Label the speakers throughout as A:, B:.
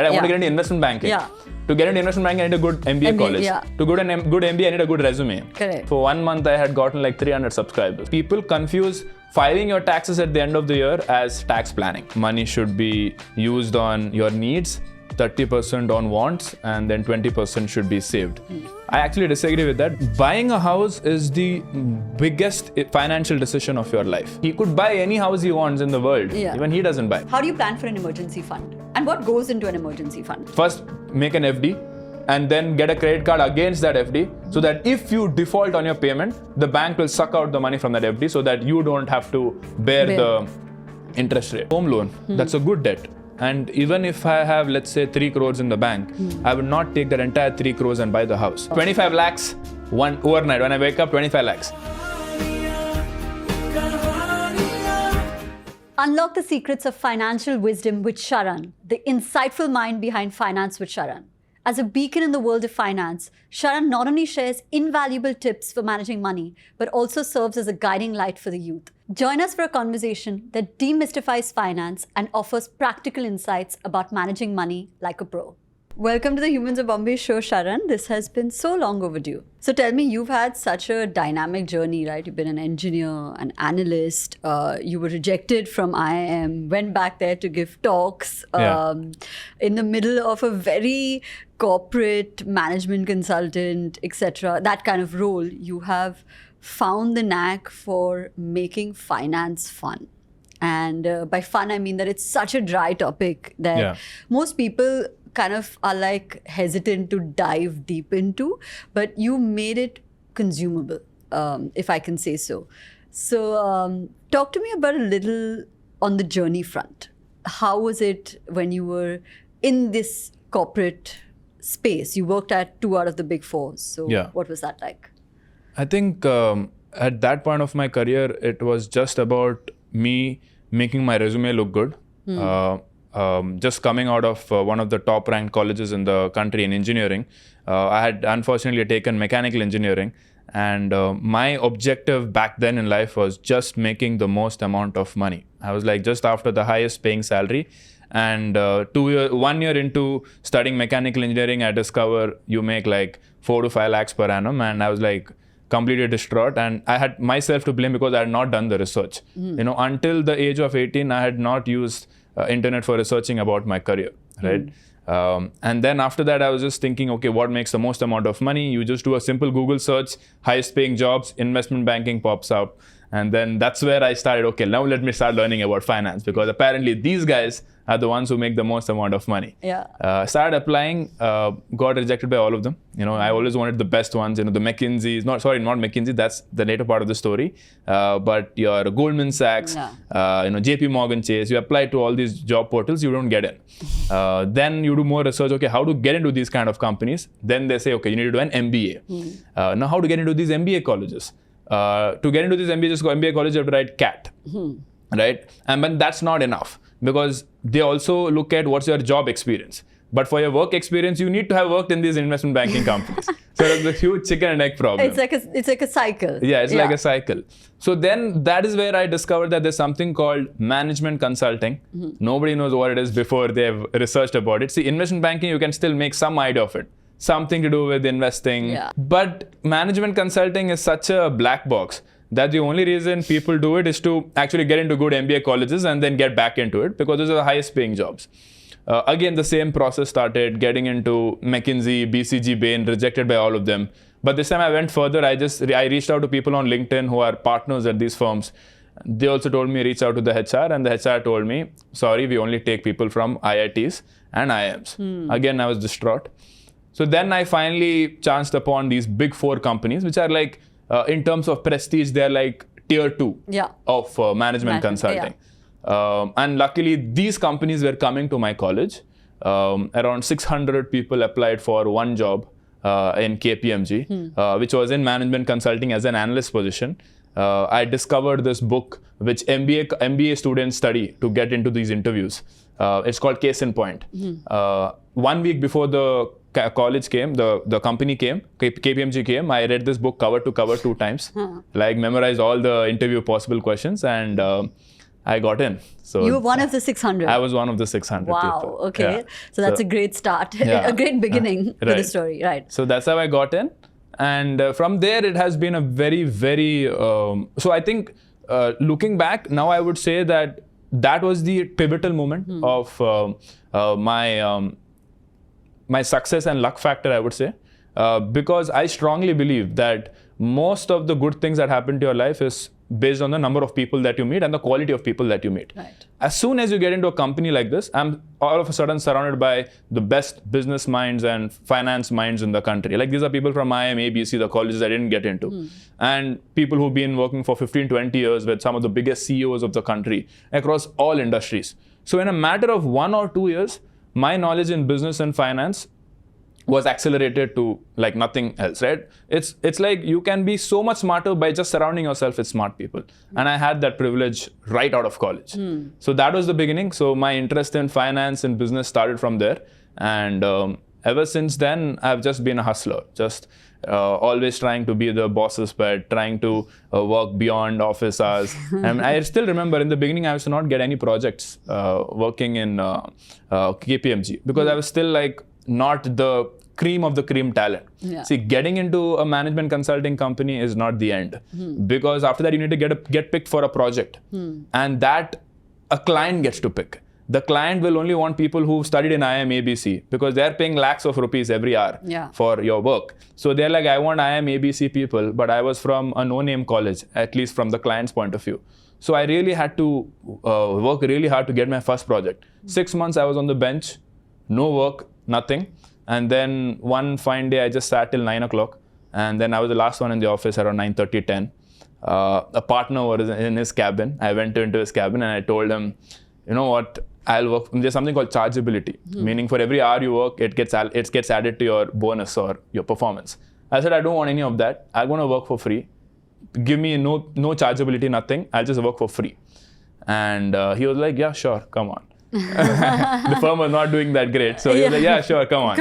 A: I want to get into investment banking.
B: Yeah.
A: To get into investment banking, I need a good MBA college.
B: Yeah.
A: To go to good MBA, I need a good resume.
B: Correct.
A: For 1 month, I had gotten like 300 subscribers. People confuse filing your taxes at the end of the year as tax planning. Money should be used on your needs, 30% on wants, and then 20% should be saved. I actually disagree with that. Buying a house is the biggest financial decision of your life. He could buy any house he wants in the world.
B: Yeah.
A: Even he doesn't buy.
B: How do you plan for an emergency fund? And what goes into an emergency fund?
A: First, make an FD and then get a credit card against that FD so that if you default on your payment, the bank will suck out the money from that FD so that you don't have to bear the interest rate. Home loan, that's a good debt. And even if I have, let's say, 3 crores in the bank, I would not take that entire 3 crores and buy the house. 25 lakhs overnight. When I wake up, 25 lakhs.
B: Unlock the secrets of financial wisdom with Sharan, the insightful mind behind finance with Sharan. As a beacon in the world of finance, Sharan not only shares invaluable tips for managing money, but also serves as a guiding light for the youth. Join us for a conversation that demystifies finance and offers practical insights about managing money like a pro. Welcome to the Humans of Bombay show, Sharan. This has been so long overdue. So tell me, you've had such a dynamic journey, right? You've been an engineer, an analyst. You were rejected from IIM, went back there to give talks in the middle of a very corporate management consultant, etc. That kind of role. You have found the knack for making finance fun. And by fun, I mean that it's such a dry topic that most people kind of are like hesitant to dive deep into, but you made it consumable, if I can say so. So talk to me about a little on the journey front. How was it when you were in this corporate space? You worked at 2 out of the big 4. So what was that like?
A: I think at that point of my career, it was just about me making my resume look good. Just coming out of one of the top ranked colleges in the country in engineering. I had unfortunately taken mechanical engineering, and my objective back then in life was just making the most amount of money. I was like just after the highest paying salary, and 1 year into studying mechanical engineering, I discover you make like 4 to 5 lakhs per annum, and I was like completely distraught, and I had myself to blame because I had not done the research. You know, until the age of 18, I had not used internet for researching about my career, right? And then after that, I was just thinking, okay, what makes the most amount of money? You just do a simple Google search, highest paying jobs, investment banking pops up. And then that's where I started, okay, now let me start learning about finance, because apparently these guys are the ones who make the most amount of money. Started applying, got rejected by all of them. You know, I always wanted the best ones, you know, the McKinsey's, not McKinsey, that's the later part of the story. But your Goldman Sachs, you know, JP Morgan Chase, you apply to all these job portals, you don't get in. Then you do more research, okay, how to get into these kind of companies. Then they say, okay, you need to do an MBA. Now how to get into these MBA colleges? To get into this MBA college, you have to write CAT, right? But that's not enough, because they also look at what's your job experience. But for your work experience, you need to have worked in these investment banking companies. So it's a huge chicken and egg problem.
B: It's like a cycle.
A: Yeah, it's like a cycle. So then that is where I discovered that there's something called management consulting. Nobody knows what it is before they've researched about it. See, investment banking, you can still make some idea of it. Something to do with investing. But management consulting is such a black box that the only reason people do it is to actually get into good MBA colleges and then get back into it, because those are the highest paying jobs. Again, the same process started, getting into McKinsey, BCG, Bain, rejected by all of them. But this time I went further. I reached out to people on LinkedIn who are partners at these firms. They also told me reach out to the HR, and the HR told me, sorry, we only take people from IITs and IIMs. Again, I was distraught. So then I finally chanced upon these big 4 companies, which are like, in terms of prestige, they're like tier 2 of management consulting. And luckily, these companies were coming to my college. Around 600 people applied for one job in KPMG, which was in management consulting as an analyst position. I discovered this book, which MBA students study to get into these interviews. It's called Case in Point. 1 week before the college came, the company came, KPMG came, I read this book cover to cover 2 times, like memorized all the interview possible questions, and I got in. So
B: you were one of the 600.
A: I was one of the 600
B: Wow.
A: people.
B: Okay.
A: Yeah.
B: So that's a great start, a great beginning to the story, right?
A: So that's how I got in, and from there it has been a very, very. So I think looking back now, I would say that was the pivotal moment of my success and luck factor, I would say, because I strongly believe that most of the good things that happen to your life is based on the number of people that you meet and the quality of people that you meet.
B: Right.
A: As soon as you get into a company like this, I'm all of a sudden surrounded by the best business minds and finance minds in the country. Like, these are people from IIM, ABC, the colleges I didn't get into. And people who've been working for 15, 20 years with some of the biggest CEOs of the country across all industries. So in a matter of 1 or 2 years, my knowledge in business and finance was accelerated to like nothing else, right? It's like you can be so much smarter by just surrounding yourself with smart people. And I had that privilege right out of college. So that was the beginning. So my interest in finance and business started from there. And ever since then, I've just been a hustler, just always trying to be the boss's pet, trying to work beyond office hours. And I still remember in the beginning, I used to not get any projects working in KPMG because I was still like not the cream of the cream talent.
B: Yeah.
A: See, getting into a management consulting company is not the end, because after that you need to get picked for a project, and that a client gets to pick. The client will only want people who studied in IIM ABC because they're paying lakhs of rupees every hour for your work. So they're like, I want IIM ABC people, but I was from a no-name college, at least from the client's point of view. So I really had to work really hard to get my first project. 6 months I was on the bench, no work, nothing. And then one fine day, I just sat till 9 o'clock. And then I was the last one in the office around 9:30, 10. A partner was in his cabin. I went into his cabin and I told him, you know what, I'll work. There's something called chargeability, meaning for every hour you work, it gets added to your bonus or your performance. I said, I don't want any of that. I'm going to work for free. Give me no chargeability, nothing. I'll just work for free. And he was like, yeah, sure, come on. The firm was not doing that great, so he was like, yeah, sure, come on.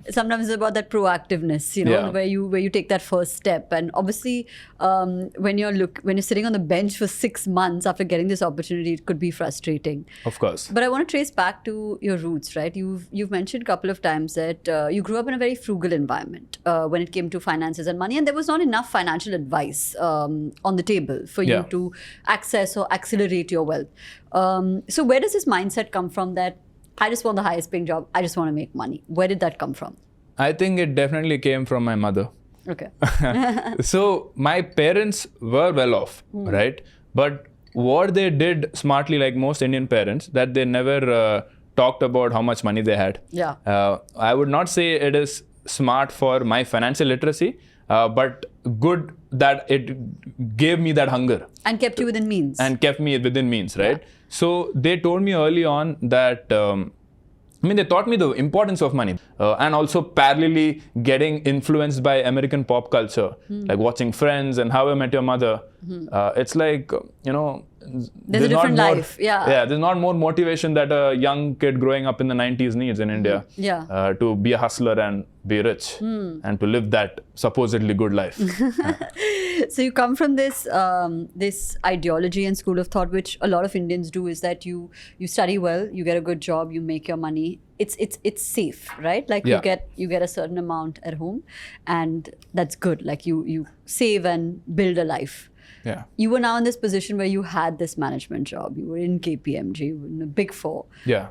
B: Sometimes it's about that proactiveness, where you take that first step. And obviously when you're sitting on the bench for 6 months after getting this opportunity, it could be frustrating,
A: of course.
B: But I want to trace back to your roots, right? You've mentioned a couple of times that you grew up in a very frugal environment when it came to finances and money, and there was not enough financial advice on the table for you to access or accelerate your wealth. So where does this mindset come from that I just want the highest paying job, I just want to make money? Where did that come from?
A: I think it definitely came from my mother.
B: Okay.
A: So my parents were well off, right? But what they did smartly, like most Indian parents, that they never talked about how much money they had.
B: Yeah.
A: I would not say it is smart for my financial literacy, but good that it gave me that hunger.
B: And kept you within means.
A: And kept me within means, right? Yeah. So they told me early on that, they taught me the importance of money and also parallelly getting influenced by American pop culture, like watching Friends and How I Met Your Mother. It's like,
B: there's a different life.
A: Yeah, there's not more motivation that a young kid growing up in the 90s needs in India to be a hustler and be rich and to live that supposedly good life.
B: So you come from this this ideology and school of thought, which a lot of Indians do, is that you study well, you get a good job, you make your money. It's safe, right? Like you get a certain amount at home, and that's good. Like you save and build a life.
A: Yeah.
B: You were now in this position where you had this management job. You were in KPMG, you were in the Big Four.
A: Yeah.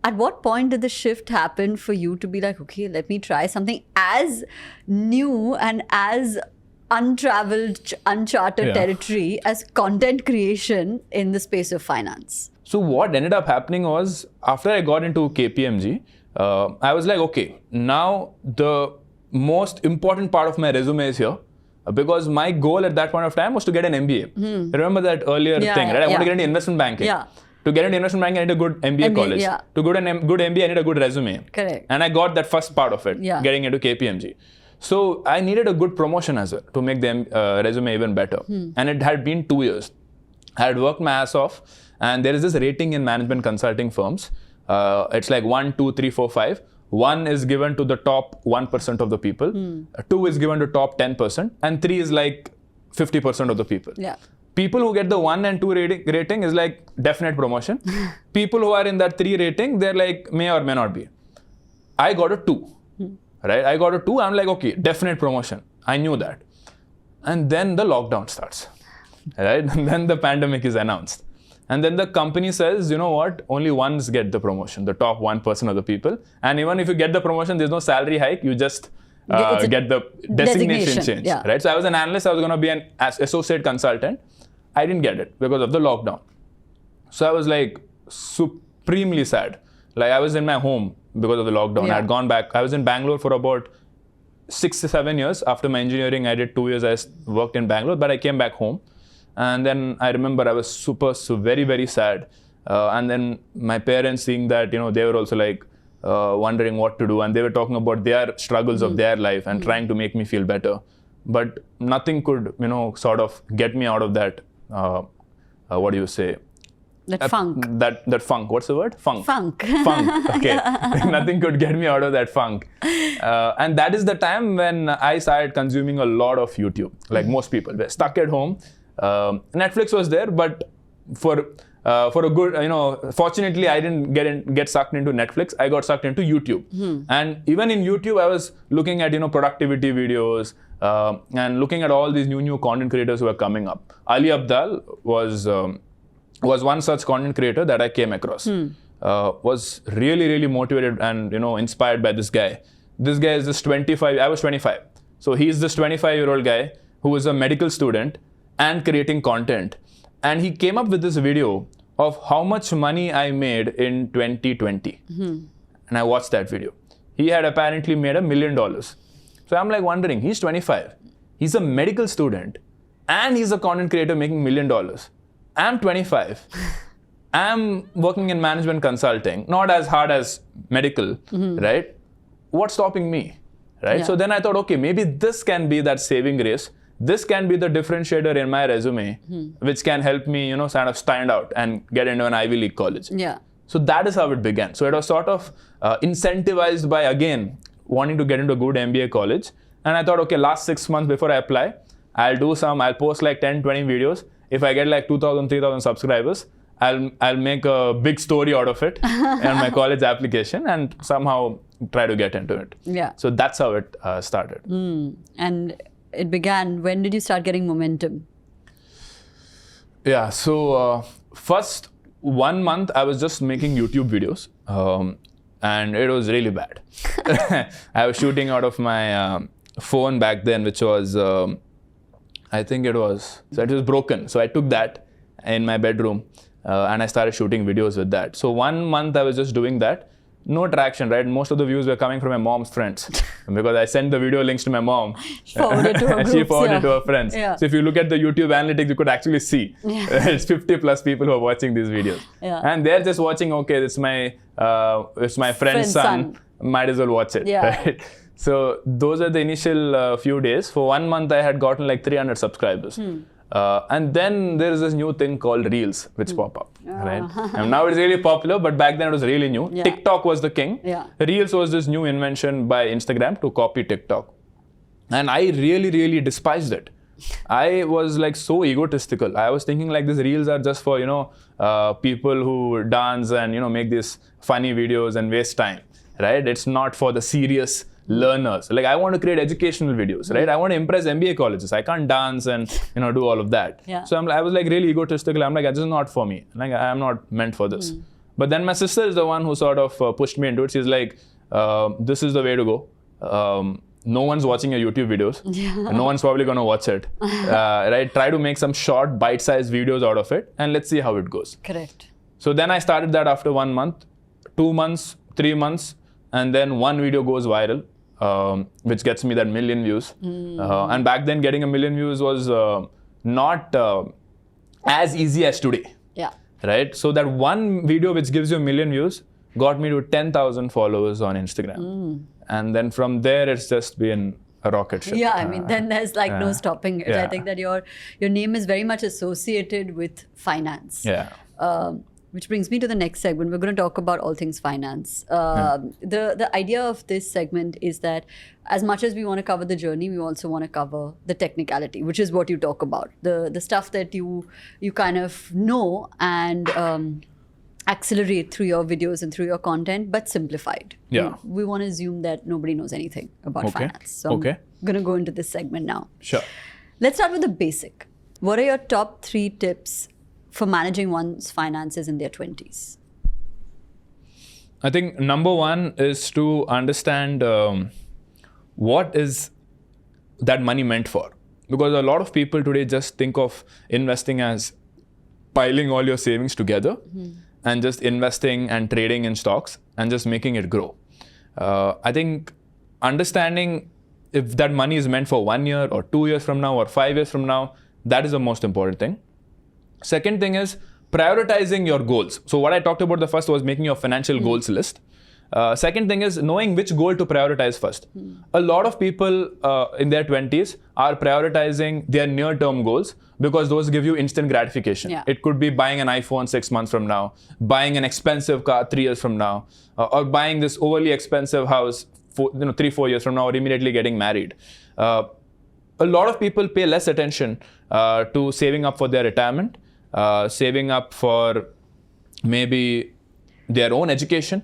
B: At what point did the shift happen for you to be like, okay, let me try something as new and as untraveled, uncharted territory as content creation in the space of finance? So
A: what ended up happening was, after I got into KPMG, I was like, okay, now the most important part of my resume is here. Because my goal at that point of time was to get an MBA. Remember that earlier thing, right? I want to get into investment banking. To get into investment banking, I need a good MBA college. To go to a good MBA, I need a good resume.
B: Correct.
A: And I got that first part of it, getting into KPMG. So I needed a good promotion as well to make the resume even better. And it had been 2 years. I had worked my ass off. And there is this rating in management consulting firms. It's like 1, 2, 3, 4, 5. 1 is given to the top 1% of the people, 2 is given to top 10%, and 3 is like 50% of the people.
B: Yeah.
A: People who get the 1 and 2 rating is like definite promotion. People who are in that 3 rating, they're like may or may not be. I got a 2, right? I got a 2. I'm like, okay, definite promotion. I knew that. And then the lockdown starts, right? And then the pandemic is announced. And then the company says, you know what? Only ones get the promotion, the top 1% of the people. And even if you get the promotion, there's no salary hike. You just get the designation change, right? So I was an analyst. I was going to be an associate consultant. I didn't get it because of the lockdown. So I was like supremely sad. Like I was in my home because of the lockdown. I had gone back. I was in Bangalore for about 6 to 7 years. After my engineering, I did 2 years. I worked in Bangalore, but I came back home. And then I remember I was very, very sad. And then my parents seeing that, they were also like wondering what to do. And they were talking about their struggles of their life and trying to make me feel better. But nothing could, sort of get me out of that, what do you say?
B: That funk.
A: That funk. What's the word? Funk.
B: Funk.
A: Okay. Nothing could get me out of that funk. And that is the time when I started consuming a lot of YouTube. Like most people were stuck at home. Netflix was there, but for a good, fortunately, I didn't get sucked into Netflix. I got sucked into YouTube. And even in YouTube, I was looking at, productivity videos and looking at all these new content creators who were coming up. Ali Abdal was one such content creator that I came across. Was really, really motivated and, inspired by this guy. This guy is just 25. I was 25. So he's this 25-year-old guy who is a medical student and creating content. And he came up with this video of how much money I made in 2020. And I watched that video. He had apparently made $1 million. So I'm like wondering, he's 25. He's a medical student and he's a content creator making $1 million. I'm 25. I'm working in management consulting, not as hard as medical, right? What's stopping me, right?
B: Yeah.
A: So then I thought, okay, maybe this can be that saving grace. This can be the differentiator in my resume, which can help me, sort of stand out and get into an Ivy League college.
B: Yeah.
A: So that is how it began. So it was sort of incentivized by, again, wanting to get into a good MBA college. And I thought, okay, last 6 months before I apply, I'll post like 10, 20 videos. If I get like 2,000, 3,000 subscribers, I'll make a big story out of it on my college application and somehow try to get into it.
B: Yeah.
A: So that's how it started.
B: And it began, when did you start getting momentum?
A: Yeah, so first 1 month I was just making YouTube videos and it was really bad. I was shooting out of my phone back then, which was, I think it was broken. So I took that in my bedroom and I started shooting videos with that. So 1 month I was just doing that. No traction, right? Most of the views were coming from my mom's friends because I sent the video links to my mom.
B: She forwarded to her groups,
A: she forwarded to her friends.
B: Yeah.
A: So if you look at the YouTube analytics, you could actually see it's 50 plus people who are watching these videos.
B: Yeah.
A: And they're just watching, okay, it's my friend's son. Might as well watch it.
B: Yeah.
A: Right? So those are the initial few days. For 1 month, I had gotten like 300 subscribers. And then there is this new thing called Reels, which pop up, right? And now it's really popular, but back then it was really new.
B: Yeah.
A: TikTok was the king.
B: Yeah.
A: Reels was this new invention by Instagram to copy TikTok. And I really, really despised it. I was like so egotistical. I was thinking like these Reels are just for, people who dance and, make these funny videos and waste time, right? It's not for the serious learners. Like I want to create educational videos, right? I want to impress MBA colleges. I can't dance and do all of that.
B: Yeah.
A: So I was like really egotistical. I'm like, this is not for me. Like I'm not meant for this. But then my sister is the one who sort of pushed me into it. She's like, this is the way to go. No one's watching your YouTube videos. No one's probably going to watch it. Right? Try to make some short bite-sized videos out of it and let's see how it goes.
B: Correct.
A: So then I started that after 1 month, 2 months, 3 months, and then one video goes viral. Which gets me that 1 million views. And back then, getting 1 million views was not as easy as today.
B: Yeah.
A: Right? So that one video which gives you 1 million views got me to 10,000 followers on Instagram. And then from there, it's just been a rocket ship.
B: Yeah, I mean, then there's like no stopping it.
A: Yeah.
B: I think that your name is very much associated with finance.
A: Yeah.
B: Which brings me to the next segment. We're going to talk about all things finance. The idea of this segment is that as much as we want to cover the journey, we also want to cover the technicality, which is what you talk about. The stuff that you kind of know and accelerate through your videos and through your content, but simplified.
A: Yeah.
B: We want to assume that nobody knows anything about finance. So
A: Okay.
B: I'm going to go into this segment now.
A: Sure.
B: Let's start with the basic. What are your top 3 tips for managing one's finances in their 20s?
A: I think number 1 is to understand what is that money meant for. Because a lot of people today just think of investing as piling all your savings together and just investing and trading in stocks and just making it grow. I think understanding if that money is meant for 1 year or 2 years from now or 5 years from now, that is the most important thing. Second thing is prioritizing your goals. So what I talked about the first was making your financial goals list. Second thing is knowing which goal to prioritize first. A lot of people in their 20s are prioritizing their near-term goals because those give you instant gratification.
B: Yeah.
A: It could be buying an iPhone 6 months from now, buying an expensive car 3 years from now, or buying this overly expensive house 3-4 years from now, or immediately getting married. A lot of people pay less attention to saving up for their retirement, saving up for maybe their own education,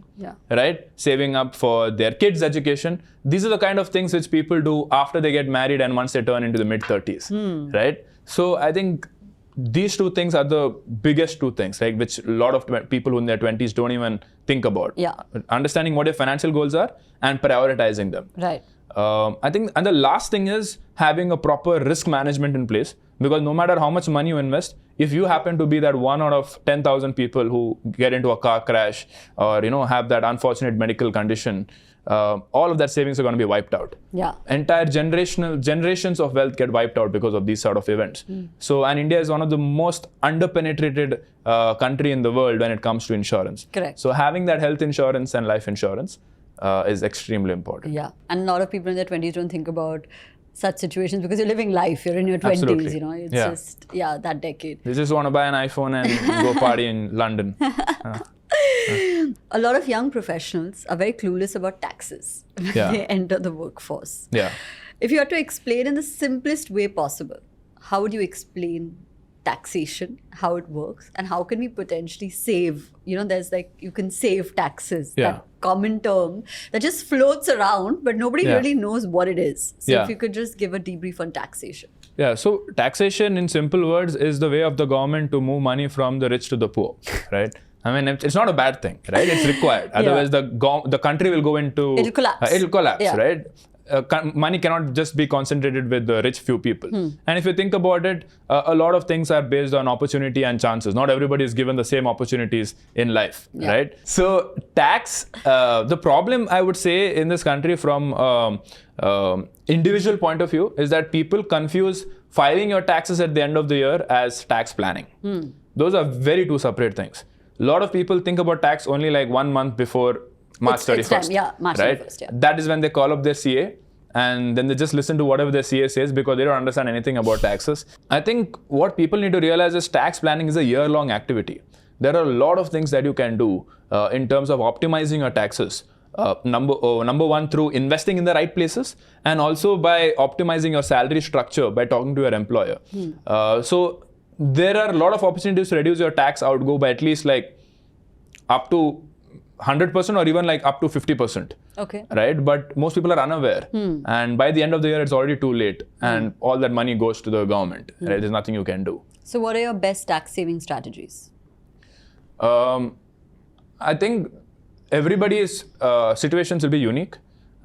A: right? Saving up for their kids' education. These are the kind of things which people do after they get married and once they turn into the mid-30s, right? So I think these 2 things are the biggest 2 things, right? Which a lot of people who in their 20s don't even think about.
B: Yeah.
A: Understanding what your financial goals are and prioritizing them.
B: Right.
A: I think, and the last thing is having a proper risk management in place, because no matter how much money you invest, if you happen to be that 1 out of 10,000 people who get into a car crash or have that unfortunate medical condition, all of that savings are going to be wiped out.
B: Yeah.
A: Entire generations of wealth get wiped out because of these sort of events. So, and India is one of the most underpenetrated country in the world when it comes to insurance.
B: Correct.
A: So having that health insurance and life insurance is extremely important.
B: Yeah. And a lot of people in their 20s don't think about such situations because you're living life. You're in your 20s,
A: Absolutely.
B: It's just, that decade.
A: They just want to buy an iPhone and go party in London.
B: A lot of young professionals are very clueless about taxes when they enter the workforce.
A: Yeah.
B: If you had to explain in the simplest way possible, how would you explain taxation, how it works, and how can we potentially save? There's you can save taxes, that common term that just floats around, but nobody really knows what it is. So if you could just give a debrief on taxation.
A: Yeah, so taxation in simple words is the way of the government to move money from the rich to the poor, right? I mean, it's not a bad thing, right? It's required. Otherwise, the country will go into...
B: It'll collapse.
A: Right? Money cannot just be concentrated with the rich few people. And if you think about it, a lot of things are based on opportunity and chances. Not everybody is given the same opportunities in life, right? So tax, the problem I would say in this country from individual point of view is that people confuse filing your taxes at the end of the year as tax planning. Those are very 2 separate things. A lot of people think about tax only 1 month before March 31st.
B: March
A: right?
B: 31st,
A: That is when they call up their CA and then they just listen to whatever their CA says because they don't understand anything about taxes. I think what people need to realize is tax planning is a year-long activity. There are a lot of things that you can do in terms of optimizing your taxes. Number 1, through investing in the right places, and also by optimizing your salary structure by talking to your employer. So there are a lot of opportunities to reduce your tax outgo by at least up to 100% or even up to 50%.
B: Okay.
A: Right? But most people are unaware. And by the end of the year, it's already too late. And all that money goes to the government. Right? There's nothing you can do.
B: So what are your best tax saving strategies?
A: I think everybody's situations will be unique.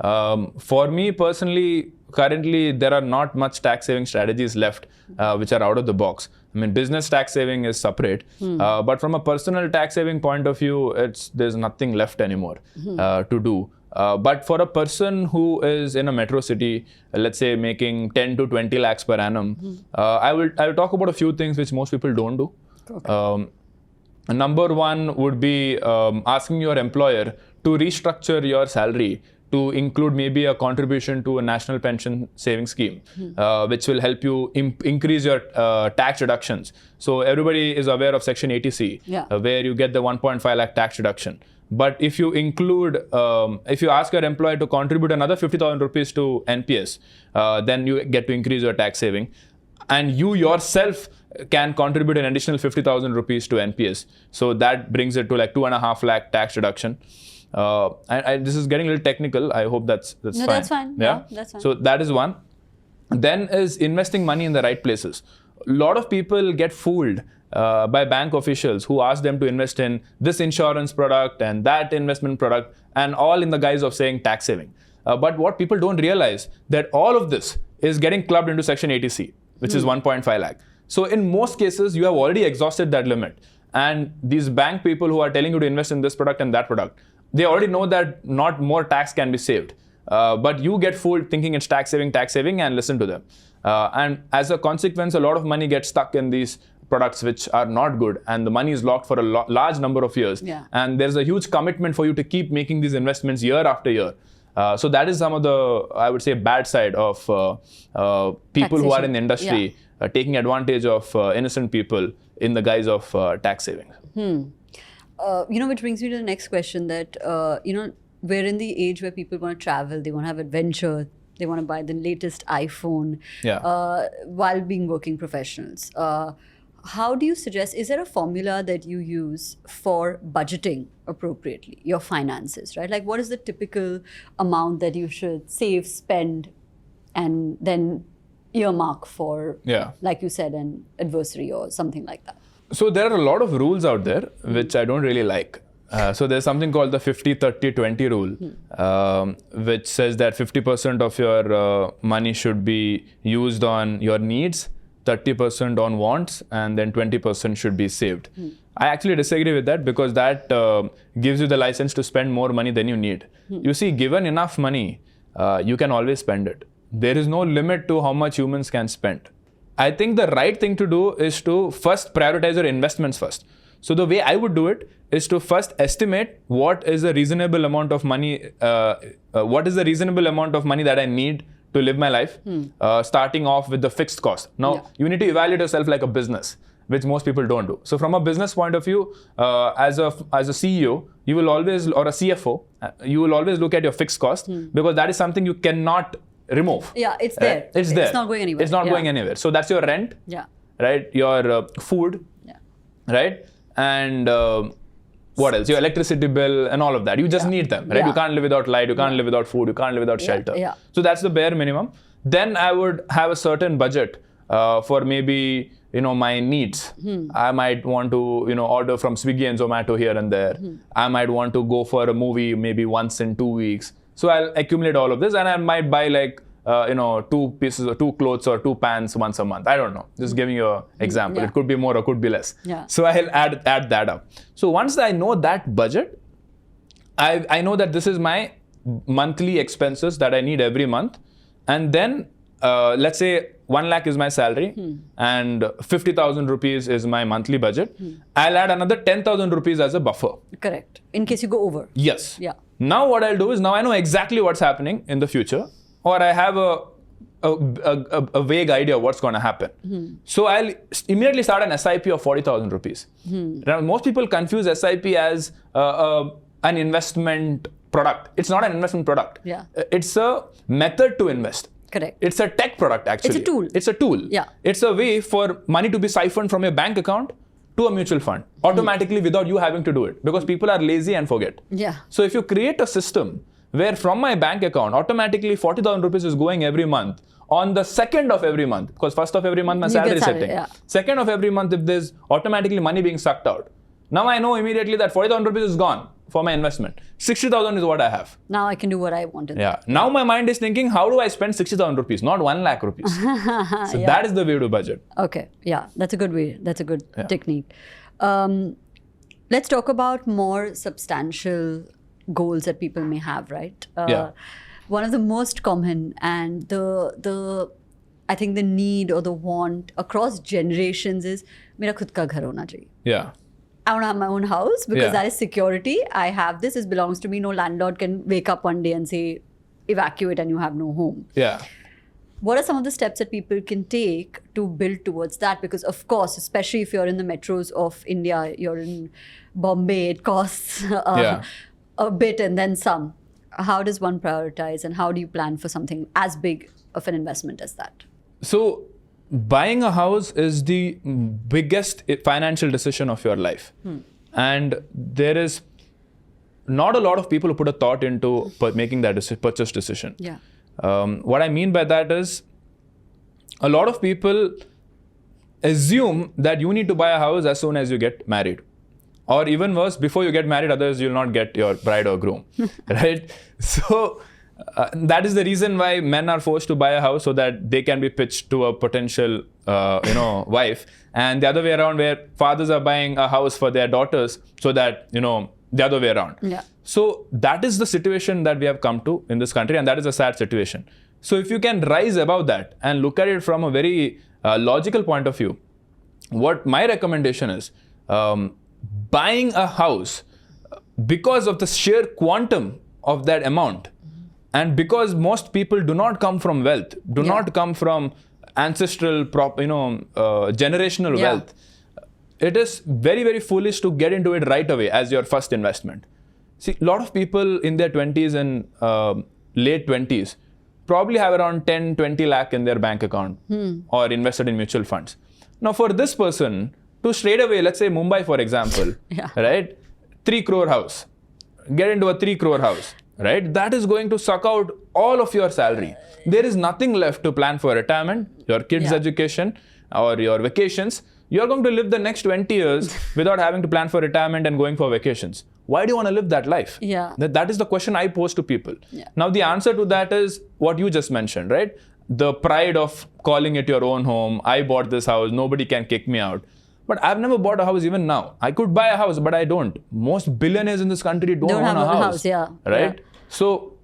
A: For me personally, currently there are not much tax saving strategies left which are out of the box. I mean, business tax saving is separate, but from a personal tax saving point of view, there's nothing left anymore to do. But for a person who is in a metro city, let's say making 10 to 20 lakhs per annum, I will talk about a few things which most people don't do. Okay. Number 1 would be asking your employer to restructure your salary to include maybe a contribution to a national pension saving scheme, which will help you increase your tax deductions. So everybody is aware of Section 80C, where you get the 1.5 lakh tax deduction. But if you include, if you ask your employer to contribute another 50,000 rupees to NPS, then you get to increase your tax saving. And you yourself can contribute an additional 50,000 rupees to NPS. So that brings it to like 2.5 lakh tax deduction. This is getting a little technical. I hope that's fine.
B: No, that's fine. Yeah, that's fine.
A: So that is one. Then is investing money in the right places. A lot of people get fooled by bank officials who ask them to invest in this insurance product and that investment product, and all in the guise of saying tax saving. But what people don't realize that all of this is getting clubbed into Section 80C, which is 1.5 lakh. So in most cases, you have already exhausted that limit. And these bank people who are telling you to invest in this product and that product, they already know that not more tax can be saved. But you get fooled thinking it's tax saving, and listen to them. And as a consequence, a lot of money gets stuck in these products which are not good, and the money is locked for a large number of years. And there's a huge commitment for you to keep making these investments year after year. So that is some of the, I would say, bad side of people
B: Taxation.
A: who are in the industry taking advantage of innocent people in the guise of tax savings.
B: Which brings me to the next question that, we're in the age where people want to travel, they want to have adventure, they want to buy the latest iPhone while being working professionals. How do you suggest, is there a formula that you use for budgeting appropriately your finances, right? Like what is the typical amount that you should save, spend, and then earmark for, like you said, an adversary or something like that?
A: So there are a lot of rules out there which I don't really like. So there's something called the 50-30-20 rule, which says that 50% of your money should be used on your needs, 30% on wants, and then 20% should be saved. I actually disagree with that, because that gives you the license to spend more money than you need. You see, given enough money, you can always spend it. There is no limit to how much humans can spend. I think the right thing to do is to first prioritize your investments first. So the way I would do it is to first estimate what is a reasonable amount of money, that I need to live my life, starting off with the fixed cost. Now, you need to evaluate yourself like a business, which most people don't do. So from a business point of view, as a CEO, you will always, or a CFO, you will always look at your fixed cost, because that is something you cannot remove.
B: Yeah, it's there.
A: It's there.
B: It's not going anywhere.
A: It's not going anywhere. So that's your rent, right? Your food, right? And what else? Your electricity bill and all of that. You just need them, right? You can't live without light, you can't live without food, you can't live without shelter. So that's the bare minimum. Then I would have a certain budget for maybe, my needs. I might want to, order from Swiggy and Zomato here and there. I might want to go for a movie maybe once in 2 weeks. So I'll accumulate all of this, and I might buy like, 2 pieces or 2 clothes or 2 pants once a month. I don't know. Just giving you an example. It could be more or could be less. So I'll add that up. So once I know that budget, I know that this is my monthly expenses that I need every month. And then let's say 1 lakh is my salary and 50,000 rupees is my monthly budget. I'll add another 10,000 rupees as a buffer.
B: Correct. In case you go over.
A: Yes. Now what I'll do is, now I know exactly what's happening in the future, or I have a vague idea of what's going to happen. So I'll immediately start an SIP of 40,000 rupees. Now, most people confuse SIP as an investment product. It's not an investment product. It's a method to invest.
B: Correct.
A: It's a tech product, actually.
B: It's a tool.
A: It's a tool. It's a way for money to be siphoned from your bank account to a mutual fund automatically without you having to do it, because people are lazy and forget. So if you create a system where from my bank account, automatically 40,000 rupees is going every month on the 2nd of every month, because 1st of every month my salary is setting. 2nd of every month, if there's automatically money being sucked out, now I know immediately that 40,000 rupees is gone for my investment. 60,000 is what I have.
B: Now I can do what I wanted.
A: Now my mind is thinking, how do I spend 60,000 rupees, not 1 lakh rupees? So that is the way to budget.
B: Okay. That's a good way. That's a good technique. Let's talk about more substantial goals that people may have, right? One of the most common and I think the need or the want across generations is, mera khud ka ghar hona chahiye. I want to have my own house because
A: Yeah.
B: that is security. I have this. This belongs to me. No landlord can wake up one day and say, evacuate and you have no home.
A: Yeah.
B: What are some of the steps that people can take to build towards that? Because of course, especially if you're in the metros of India, you're in Bombay, it costs a bit and then some. How does one prioritize and how do you plan for something as big of an investment as that?
A: So buying a house is the biggest financial decision of your life. And there is not a lot of people who put a thought into making that purchase decision.
B: Yeah.
A: What I mean by that is a lot of people assume that you need to buy a house as soon as you get married. Or even worse, before you get married, otherwise you'll not get your bride or groom, right? So that is the reason why men are forced to buy a house so that they can be pitched to a potential, wife. And the other way around, where fathers are buying a house for their daughters so that, the other way around.
B: Yeah.
A: So that is the situation that we have come to in this country, and that is a sad situation. So if you can rise above that and look at it from a very logical point of view, what my recommendation is, buying a house because of the sheer quantum of that amount, and because most people do not come from wealth, do not come from ancestral, generational wealth, it is very, very foolish to get into it right away as your first investment. See, a lot of people in their 20s and late 20s probably have around 10, 20 lakh in their bank account or invested in mutual funds. Now, for this person to straight away, let's say Mumbai, for example, right? 3 crore house, get into a 3 crore house, right? That is going to suck out all of your salary. There is nothing left to plan for retirement, your kids' education, or your vacations. You're going to live the next 20 years without having to plan for retirement and going for vacations. Why do you want to live that life?
B: Yeah.
A: That is the question I pose to people.
B: Yeah.
A: Now, the answer to that is what you just mentioned, right? The pride of calling it your own home. I bought this house. Nobody can kick me out. But I've never bought a house even now. I could buy a house, but I don't. Most billionaires in this country don't own
B: have
A: a house.
B: Yeah.
A: Right?
B: Yeah.
A: So,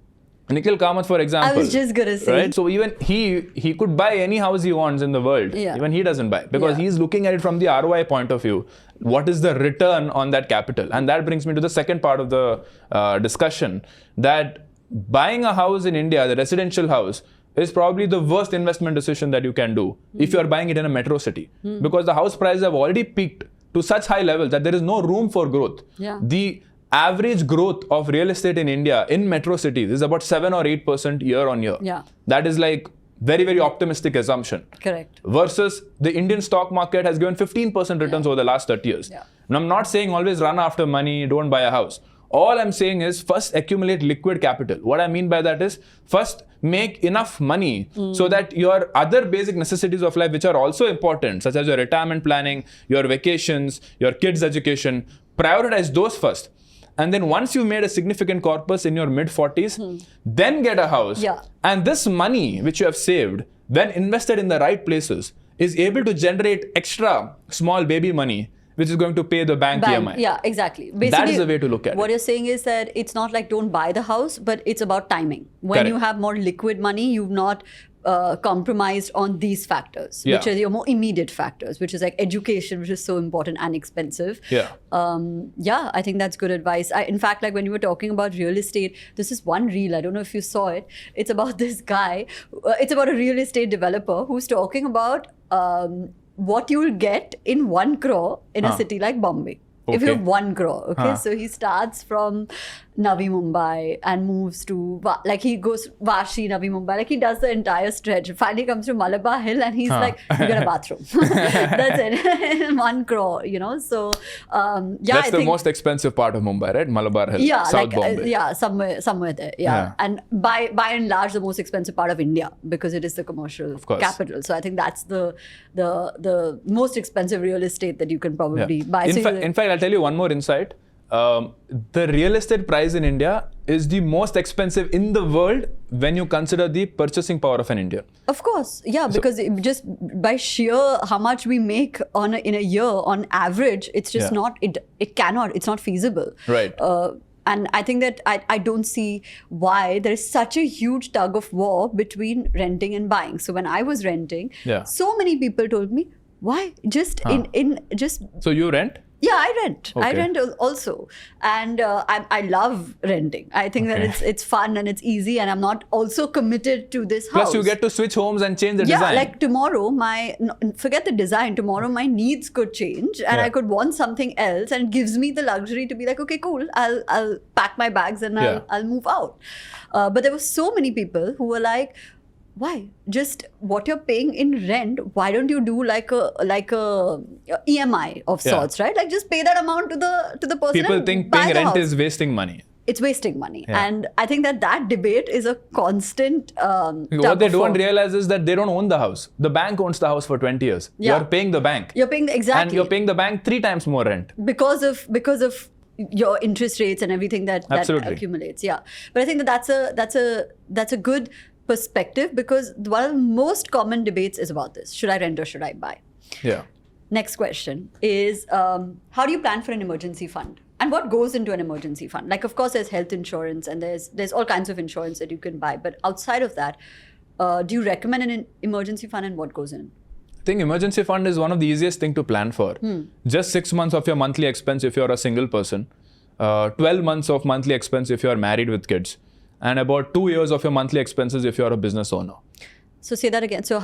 A: Nikhil Kamath, for example.
B: I was just going to say.
A: Right? So even he could buy any house he wants in the world.
B: Yeah.
A: Even he doesn't buy. Because he's looking at it from the ROI point of view. What is the return on that capital? And that brings me to the second part of the discussion. That buying a house in India, the residential house, is probably the worst investment decision that you can do if you are buying it in a metro city. Because the house prices have already peaked to such high levels that there is no room for growth.
B: Yeah.
A: The average growth of real estate in India in metro cities is about 7 or 8% year on year.
B: Yeah.
A: That is like very, very optimistic assumption.
B: Correct.
A: Versus the Indian stock market has given 15% returns over the last 30 years.
B: Yeah.
A: And I'm not saying always run after money, don't buy a house. All I'm saying is first accumulate liquid capital. What I mean by that is first make enough money so that your other basic necessities of life, which are also important, such as your retirement planning, your vacations, your kids' education, prioritize those first. And then once you've made a significant corpus in your mid-40s, then get a house.
B: Yeah.
A: And this money which you have saved, when invested in the right places, is able to generate extra small baby money, which is going to pay the bank EMI.
B: Yeah, exactly. Basically,
A: that is the way to look at
B: what
A: it.
B: you're saying is that it's not like don't buy the house, but it's about timing. When
A: Correct.
B: you have more liquid money, you've not compromised on these factors, which are your more immediate factors, which is like education, which is so important and expensive.
A: Yeah.
B: I think that's good advice. In fact, like when you were talking about real estate, this is one reel, I don't know if you saw it. It's about this guy. It's about a real estate developer who's talking about what you will get in 1 crore in a city like Bombay. If you have 1 crore, okay? So he starts from Navi Mumbai and moves to, like he goes Vashi, Navi Mumbai, like he does the entire stretch. Finally comes to Malabar Hill and he's like, you get a bathroom. That's it. 1 crore, So,
A: That's the most expensive part of Mumbai, right? Malabar Hill,
B: yeah,
A: South Bombay.
B: somewhere there. Yeah. And by and large, the most expensive part of India because it is the commercial capital. So I think that's the most expensive real estate that you can probably buy.
A: In fact, I'll tell you one more insight. The real estate price in India is the most expensive in the world when you consider the purchasing power of an Indian.
B: Of course, yeah, because just by sheer how much we make in a year on average, it's just it's not feasible.
A: Right.
B: And I think that I don't see why there is such a huge tug of war between renting and buying. So when I was renting, so many people told me, why? So you rent? Yeah, I rent. I
A: Okay.
B: rent also, and I love renting. I think that it's fun and it's easy, and I'm not also committed to this house.
A: Plus, you get to switch homes and change the
B: Yeah,
A: design.
B: like tomorrow, forget the design. Tomorrow, my needs could change, and
A: Yeah.
B: I could want something else, and it gives me the luxury to be like, okay, cool. I'll pack my bags and I'll move out. But there were so many people who were like, why? Just what you're paying in rent, why don't you do like a EMI of sorts, right? Like just pay that amount to the person.
A: People
B: and
A: think
B: buy
A: paying
B: the
A: rent
B: house.
A: is wasting money.
B: It's wasting money.
A: Yeah.
B: And I think that debate is a constant
A: What they don't realize is that they don't own the house. The bank owns the house for 20 years.
B: Yeah.
A: You're paying the bank.
B: You're paying exactly.
A: And you're paying the bank 3 times more rent.
B: because of your interest rates and everything that
A: Absolutely.
B: accumulates. Yeah. But I think that's a good perspective, because one of the most common debates is about this. Should I rent or should I buy?
A: Yeah.
B: Next question is, how do you plan for an emergency fund? And what goes into an emergency fund? Like, of course, there's health insurance and there's all kinds of insurance that you can buy. But outside of that, do you recommend an emergency fund, and what goes in?
A: I think emergency fund is one of the easiest thing to plan for. Just 6 months of your monthly expense if you're a single person, 12 months of monthly expense if you're married with kids, and about 2 years of your monthly expenses if you're a business owner.
B: So say that again. So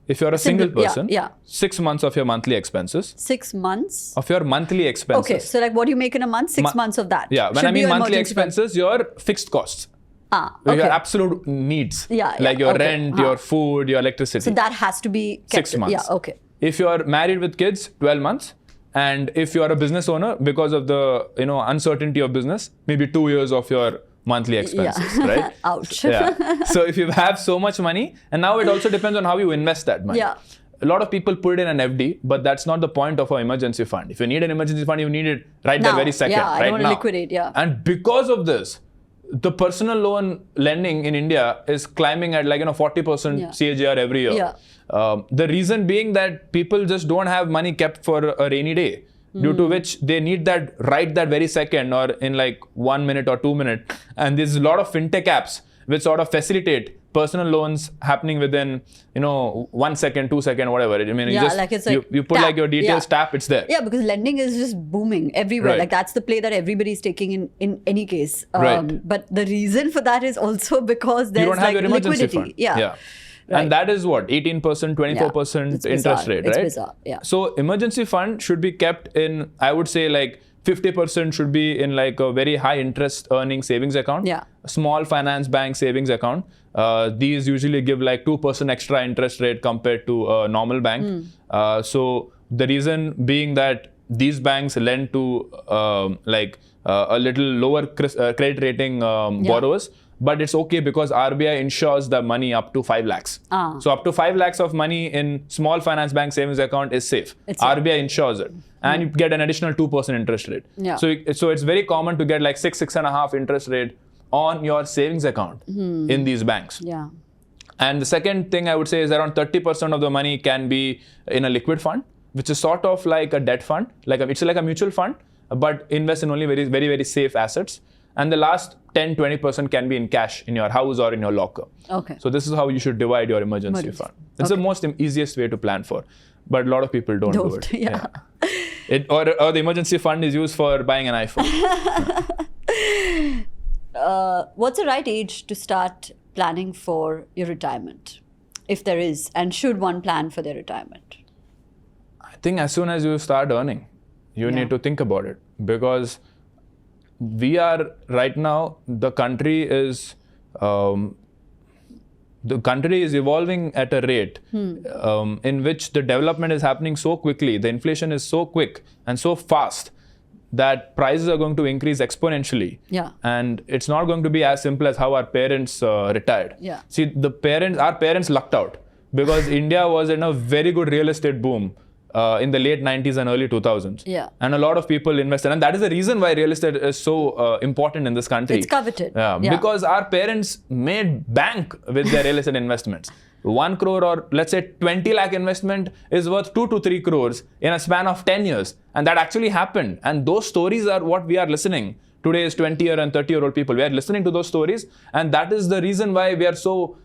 A: If you're a single person,
B: yeah.
A: 6 months of your monthly expenses.
B: 6 months?
A: Of your monthly expenses.
B: Okay, so like what do you make in a month? 6 months of that.
A: Yeah, when
B: should
A: I
B: be
A: mean
B: your
A: monthly
B: emergency fund.
A: expenses, your fixed costs.
B: Okay.
A: Your absolute needs.
B: Yeah,
A: like your
B: okay.
A: rent, your food, your electricity.
B: So that has to be kept.
A: 6 months.
B: Yeah, okay.
A: If you're married with kids, 12 months. And if you're a business owner, because of the uncertainty of business, maybe 2 years of your monthly expenses, right?
B: Ouch.
A: Yeah. So if you have so much money, and now it also depends on how you invest that money.
B: Yeah.
A: A lot of people put it in an FD, but that's not the point of an emergency fund. If you need an emergency fund, you need it right
B: Now.
A: that very second.
B: Yeah, I
A: right
B: don't want to
A: now.
B: liquidate, yeah.
A: And because of this, the personal loan lending in India is climbing at 40% CAGR every year.
B: Yeah.
A: The reason being that people just don't have money kept for a rainy day, due to which they need that right that very second or in 1 minute or 2 minutes. And there's a lot of fintech apps which sort of facilitate personal loans happening within 1 second, 2 second, whatever. I mean, you put
B: tap.
A: your details, tap, it's there.
B: Yeah, because lending is just booming everywhere.
A: Right.
B: Like that's the play that everybody's taking in any case.
A: Right.
B: But the reason for that is also because there's
A: You don't have your emergency
B: liquidity.
A: fund.
B: Yeah. Right.
A: And that is what, 18%, 24%
B: It's
A: interest
B: bizarre.
A: rate,
B: It's
A: right?
B: bizarre, yeah.
A: So emergency fund should be kept in, I would say 50% should be in a very high interest earning savings account.
B: Yeah.
A: A small finance bank savings account. These usually give 2% extra interest rate compared to a normal bank. So the reason being that these banks lend to a little lower credit rating borrowers. But it's okay because RBI insures the money up to 5 lakhs. So up to 5 lakhs of money in small finance bank savings account is safe. RBI insures it. And you get an additional 2% interest rate.
B: Yeah.
A: So it's very common to get 6.5 interest rate on your savings account in these banks.
B: Yeah.
A: And the second thing I would say is around 30% of the money can be in a liquid fund, which is sort of like a debt fund. It's like a mutual fund, but invest in only very, very, very safe assets. And the last 10-20% can be in cash in your house or in your locker.
B: Okay.
A: So this is how you should divide your emergency fund. It's the most easiest way to plan for. But a lot of people don't do it.
B: Yeah.
A: Or the emergency fund is used for buying an iPhone.
B: What's the right age to start planning for your retirement, if there is, and should one plan for their retirement?
A: I think as soon as you start earning, you need to think about it, because we are right now, the country is evolving at a rate in which the development is happening so quickly, the inflation is so quick and so fast that prices are going to increase exponentially.
B: Yeah.
A: And it's not going to be as simple as how our parents retired.
B: Yeah.
A: See, our parents lucked out because India was in a very good real estate boom in the late 90s and early 2000s.
B: Yeah.
A: And a lot of people invested. And that is the reason why real estate is so important in this country.
B: It's coveted.
A: Yeah. Because our parents made bank with their real estate investments. 1 crore or let's say 20 lakh investment is worth 2 to 3 crores in a span of 10 years. And that actually happened. And those stories are what we are listening Today is 20-year and 30-year-old people. We are listening to those stories, and that is the reason why we are so,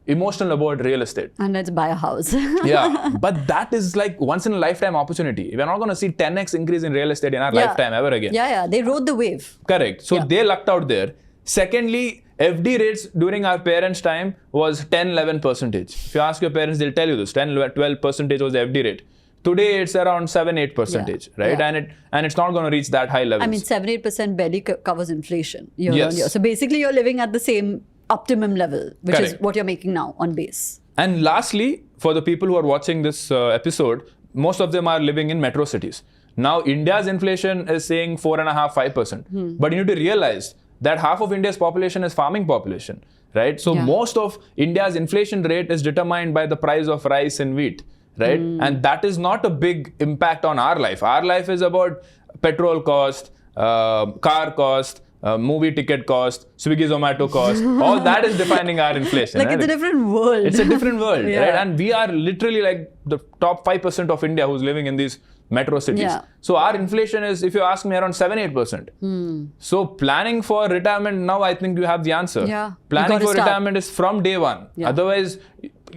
A: emotional about real estate.
B: And let's buy a house.
A: Yeah, but that is like once in a lifetime opportunity. We're not going to see 10x increase in real estate in our lifetime ever again.
B: Yeah, they rode the wave.
A: Correct. So they lucked out there. Secondly, FD rates during our parents' time was 10-11%. If you ask your parents, they'll tell you this. 10-12% was the FD rate. Today it's around 7-8%, right?
B: Yeah.
A: And it's not going to reach that high levels.
B: I mean, 7-8% barely covers inflation year on year. So basically, you're living at the same optimum level, which is what you're making now on base.
A: And lastly, for the people who are watching this episode, most of them are living in metro cities. Now, India's inflation is saying 4.5-5%. But you need to realize that half of India's population is farming population, right? So most of India's inflation rate is determined by the price of rice and wheat. Right? And that is not a big impact on our life. Our life is about petrol cost, car cost, movie ticket cost, Swiggy Zomato cost. All that is defining our inflation.
B: Like, right? It's a different world.
A: It's a different world, right? And we are literally like the top 5% of India who's living in these metro cities. So our inflation is, if you ask me, around 7-8%. So planning for retirement now, I think you have the answer. Planning for retirement is from day one. Otherwise,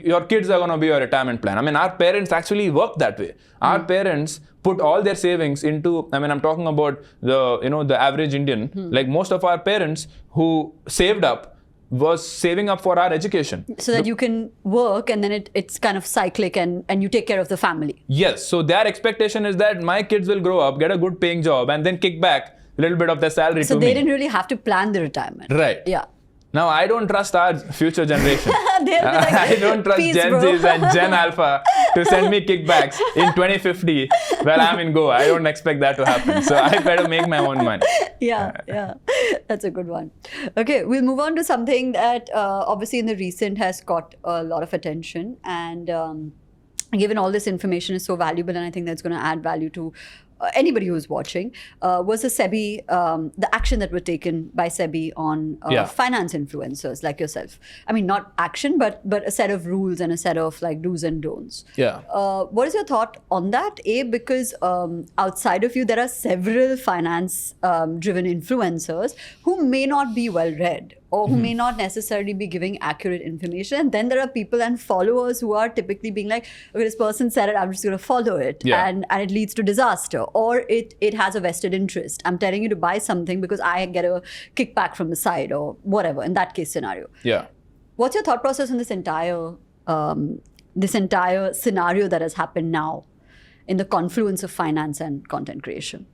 A: your kids are going to be your retirement plan. I mean, our parents actually worked that way. Our parents put all their savings into, I mean, I'm talking about the average Indian. Like most of our parents who saved up was saving up for our education.
B: So that you can work and then it's kind of cyclic and you take care of the family.
A: Yes. So their expectation is that my kids will grow up, get a good paying job and then kick back a little bit of their salary to me.
B: So they didn't really have to plan the retirement.
A: Right.
B: Yeah.
A: Now, I don't trust our future generation.
B: Like,
A: I don't trust Gen Zs and Gen Alpha to send me kickbacks in 2050 while I'm in Goa. I don't expect that to happen. So I better make my own money.
B: Yeah. That's a good one. Okay, we'll move on to something that obviously in the recent has got a lot of attention. And given all this information is so valuable and I think that's going to add value to anybody who's watching, was the SEBI, the action that were taken by SEBI on finance influencers like yourself. I mean, not action, but a set of rules and a set of like do's and don'ts. What is your thought on that? Because outside of you, there are several finance-driven influencers who may not be well-read or who may not necessarily be giving accurate information. And then there are people and followers who are typically being like, okay, this person said it, I'm just going to follow it. And it leads to disaster. Or it has a vested interest. I'm telling you to buy something because I get a kickback from the side or whatever, in that case scenario. What's your thought process on this entire scenario that has happened now in the confluence of finance and content creation?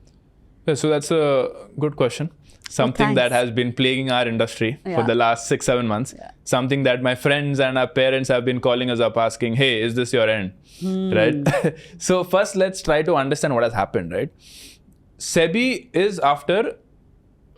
A: So that's a good question. Something that has been plaguing our industry for the last 6-7 months. Something that my friends and our parents have been calling us up asking, hey, is this your end? Right? So first, let's try to understand what has happened, right? SEBI is after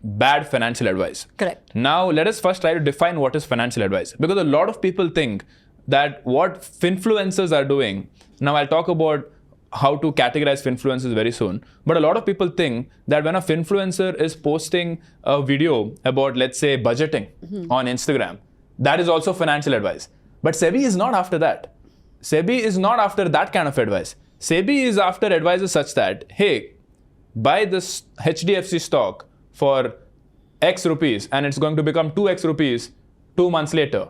A: bad financial advice.
B: Correct.
A: Now, let us first try to define what is financial advice. Because a lot of people think that what finfluencers are doing, now I'll talk about how to categorize finfluencers very soon. But a lot of people think that when a finfluencer is posting a video about, let's say, budgeting on Instagram, that is also financial advice. But SEBI is not after that. SEBI is not after that kind of advice. SEBI is after advices such that, hey, buy this HDFC stock for X rupees and it's going to become 2X rupees 2 months later.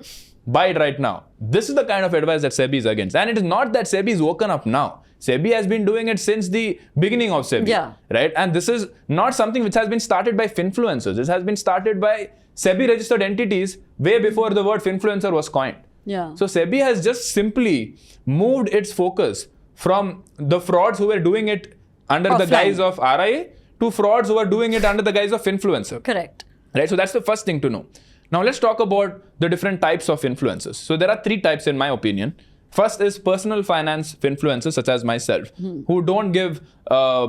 A: Buy it right now. This is the kind of advice that SEBI is against. And it is not that SEBI is woken up now. SEBI has been doing it since the beginning of SEBI, right? And this is not something which has been started by finfluencers. This has been started by SEBI registered entities way before the word finfluencer was coined. So SEBI has just simply moved its focus from the frauds who were doing it under the guise of RIA to frauds who are doing it under the guise of influencer.
B: Correct.
A: Right? So that's the first thing to know. Now let's talk about the different types of influencers. So there are 3 types in my opinion. First is personal finance influencers such as myself who don't give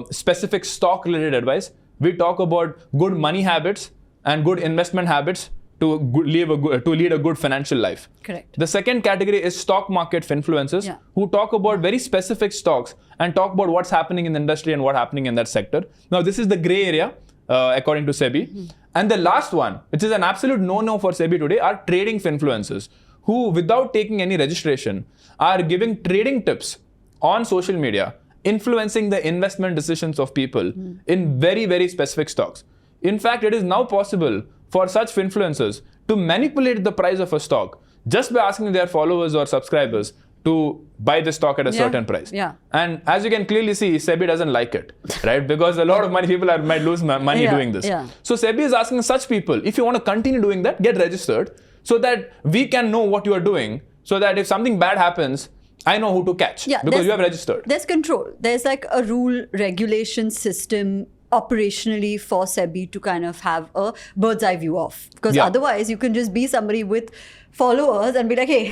A: specific stock related advice. We talk about good money habits and good investment habits to lead a good financial life.
B: Correct.
A: The second category is stock market influencers who talk about very specific stocks and talk about what's happening in the industry and what's happening in that sector. Now this is the gray area according to SEBI. And the last one, which is an absolute no-no for SEBI today, are trading influencers who, without taking any registration, are giving trading tips on social media, influencing the investment decisions of people in very, very specific stocks. In fact, it is now possible for such influencers to manipulate the price of a stock just by asking their followers or subscribers to buy the stock at a certain price.
B: Yeah.
A: And as you can clearly see, SEBI doesn't like it, right? Because a lot of money people might lose money doing this.
B: Yeah.
A: So SEBI is asking such people, if you want to continue doing that, get registered so that we can know what you are doing, so that if something bad happens, I know who to catch because you have registered.
B: There's control. There's like a rule regulation system operationally for SEBI to kind of have a bird's eye view of. Because otherwise you can just be somebody with followers and be like, hey,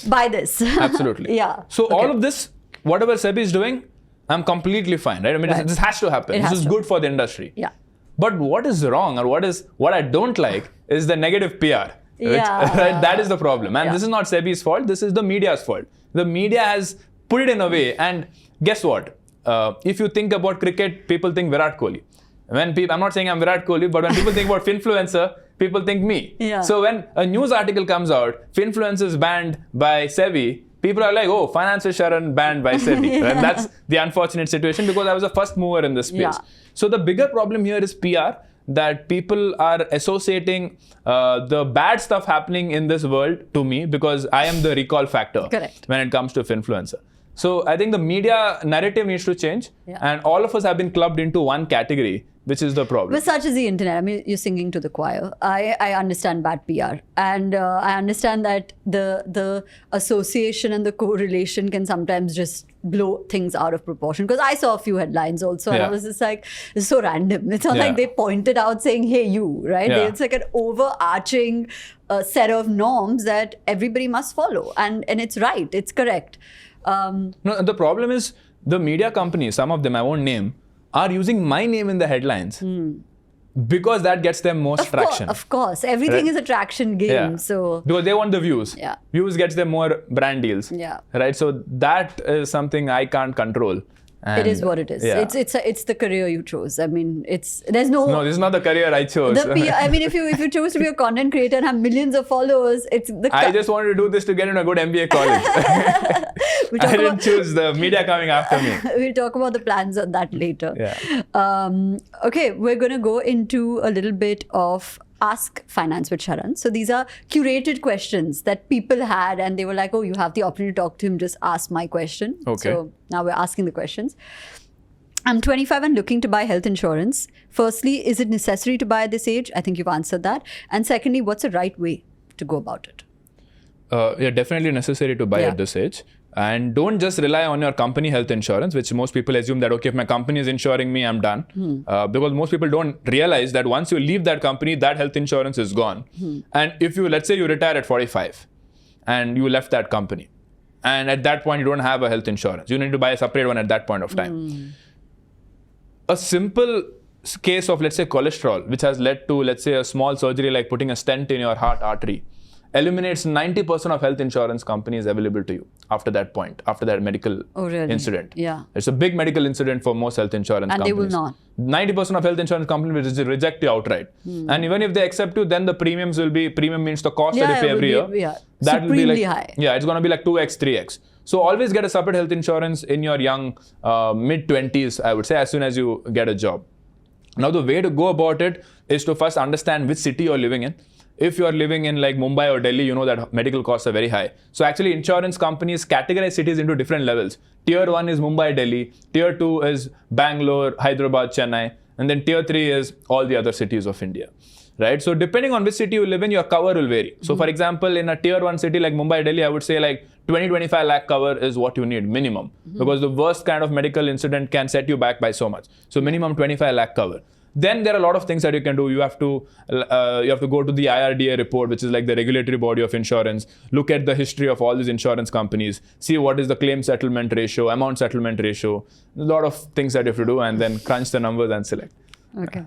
B: buy this.
A: Absolutely.
B: Yeah.
A: So all of this, whatever SEBI is doing, I'm completely fine, right? I mean, this has to happen. This is good for the industry.
B: Yeah.
A: But what is wrong, or what I don't like is the negative PR. Right? That is the problem. And this is not SEBI's fault. This is the media's fault. The media has put it in a way. And guess what? If you think about cricket, people think Virat Kohli. I'm not saying I'm Virat Kohli, but when people think about finfluencer, people think me.
B: Yeah.
A: So when a news article comes out, finfluencer is banned by SEBI, people are like, oh, finance with Sharan banned by SEBI. And that's the unfortunate situation because I was a first mover in this space.
B: Yeah.
A: So the bigger problem here is PR, that people are associating the bad stuff happening in this world to me because I am the recall factor when it comes to finfluencer. So I think the media narrative needs to change, and all of us have been clubbed into one category, which is the problem.
B: But such is the internet. I mean, you're singing to the choir. I understand bad PR, and I understand that the association and the correlation can sometimes just blow things out of proportion. Because I saw a few headlines also, and I was just like, it's so random. It's not like they pointed out saying, hey, you, right? It's like an overarching set of norms that everybody must follow. And it's right. It's correct.
A: No, the problem is the media companies, some of them I won't name, are using my name in the headlines because that gets them most traction.
B: Of course. Everything is a traction game. So
A: because they want the views. Views gets them more brand deals. Right. So that is something I can't control. And
B: it is what it is. It's the career you chose. I mean, there's no.
A: No, this is not the career I chose.
B: I mean, if you choose to be a content creator and have millions of followers,
A: I just wanted to do this to get into a good MBA college. I didn't choose the media coming after me.
B: We'll talk about the plans on that later. Okay, we're going to go into a little bit of Ask Finance with Sharan. So these are curated questions that people had, and they were like, oh, you have the opportunity to talk to him, just ask my question.
A: Okay.
B: So now we're asking the questions. I'm 25 and looking to buy health insurance. Firstly, is it necessary to buy at this age? I think you've answered that. And secondly, what's the right way to go about it?
A: Definitely necessary to buy at this age. And don't just rely on your company health insurance, which most people assume that, okay, if my company is insuring me, I'm done. Because most people don't realize that once you leave that company, that health insurance is gone. And if you, let's say you retire at 45 and you left that company, and at that point, you don't have a health insurance. You need to buy a separate one at that point of time. A simple case of, let's say, cholesterol, which has led to, let's say, a small surgery like putting a stent in your heart artery, eliminates 90% of health insurance companies available to you after that point, after that medical incident. It's a big medical incident for most health insurance companies.
B: And they will not.
A: 90% of health insurance companies will reject you outright. And even if they accept you, then the premiums will be, premium means the cost that you pay every year. That will be like,
B: high.
A: It's going to be like 2x, 3x. So always get a separate health insurance in your young, mid-20s, I would say, as soon as you get a job. Now, the way to go about it is to first understand which city you're living in. If you are living in like Mumbai or Delhi, you know that medical costs are very high. So actually insurance companies categorize cities into different levels. Tier 1 is Mumbai, Delhi. Tier 2 is Bangalore, Hyderabad, Chennai. And then Tier 3 is all the other cities of India. Right? So depending on which city you live in, your cover will vary. So for example, in a Tier 1 city like Mumbai, Delhi, I would say like 20-25 lakh cover is what you need minimum. Because the worst kind of medical incident can set you back by so much. So minimum 25 lakh cover. Then there are a lot of things that you can do. You have to go to the IRDA report, which is like the regulatory body of insurance. Look at the history of all these insurance companies. See what is the claim settlement ratio, amount settlement ratio. A lot of things that you have to do, and then crunch the numbers and select.
B: Okay.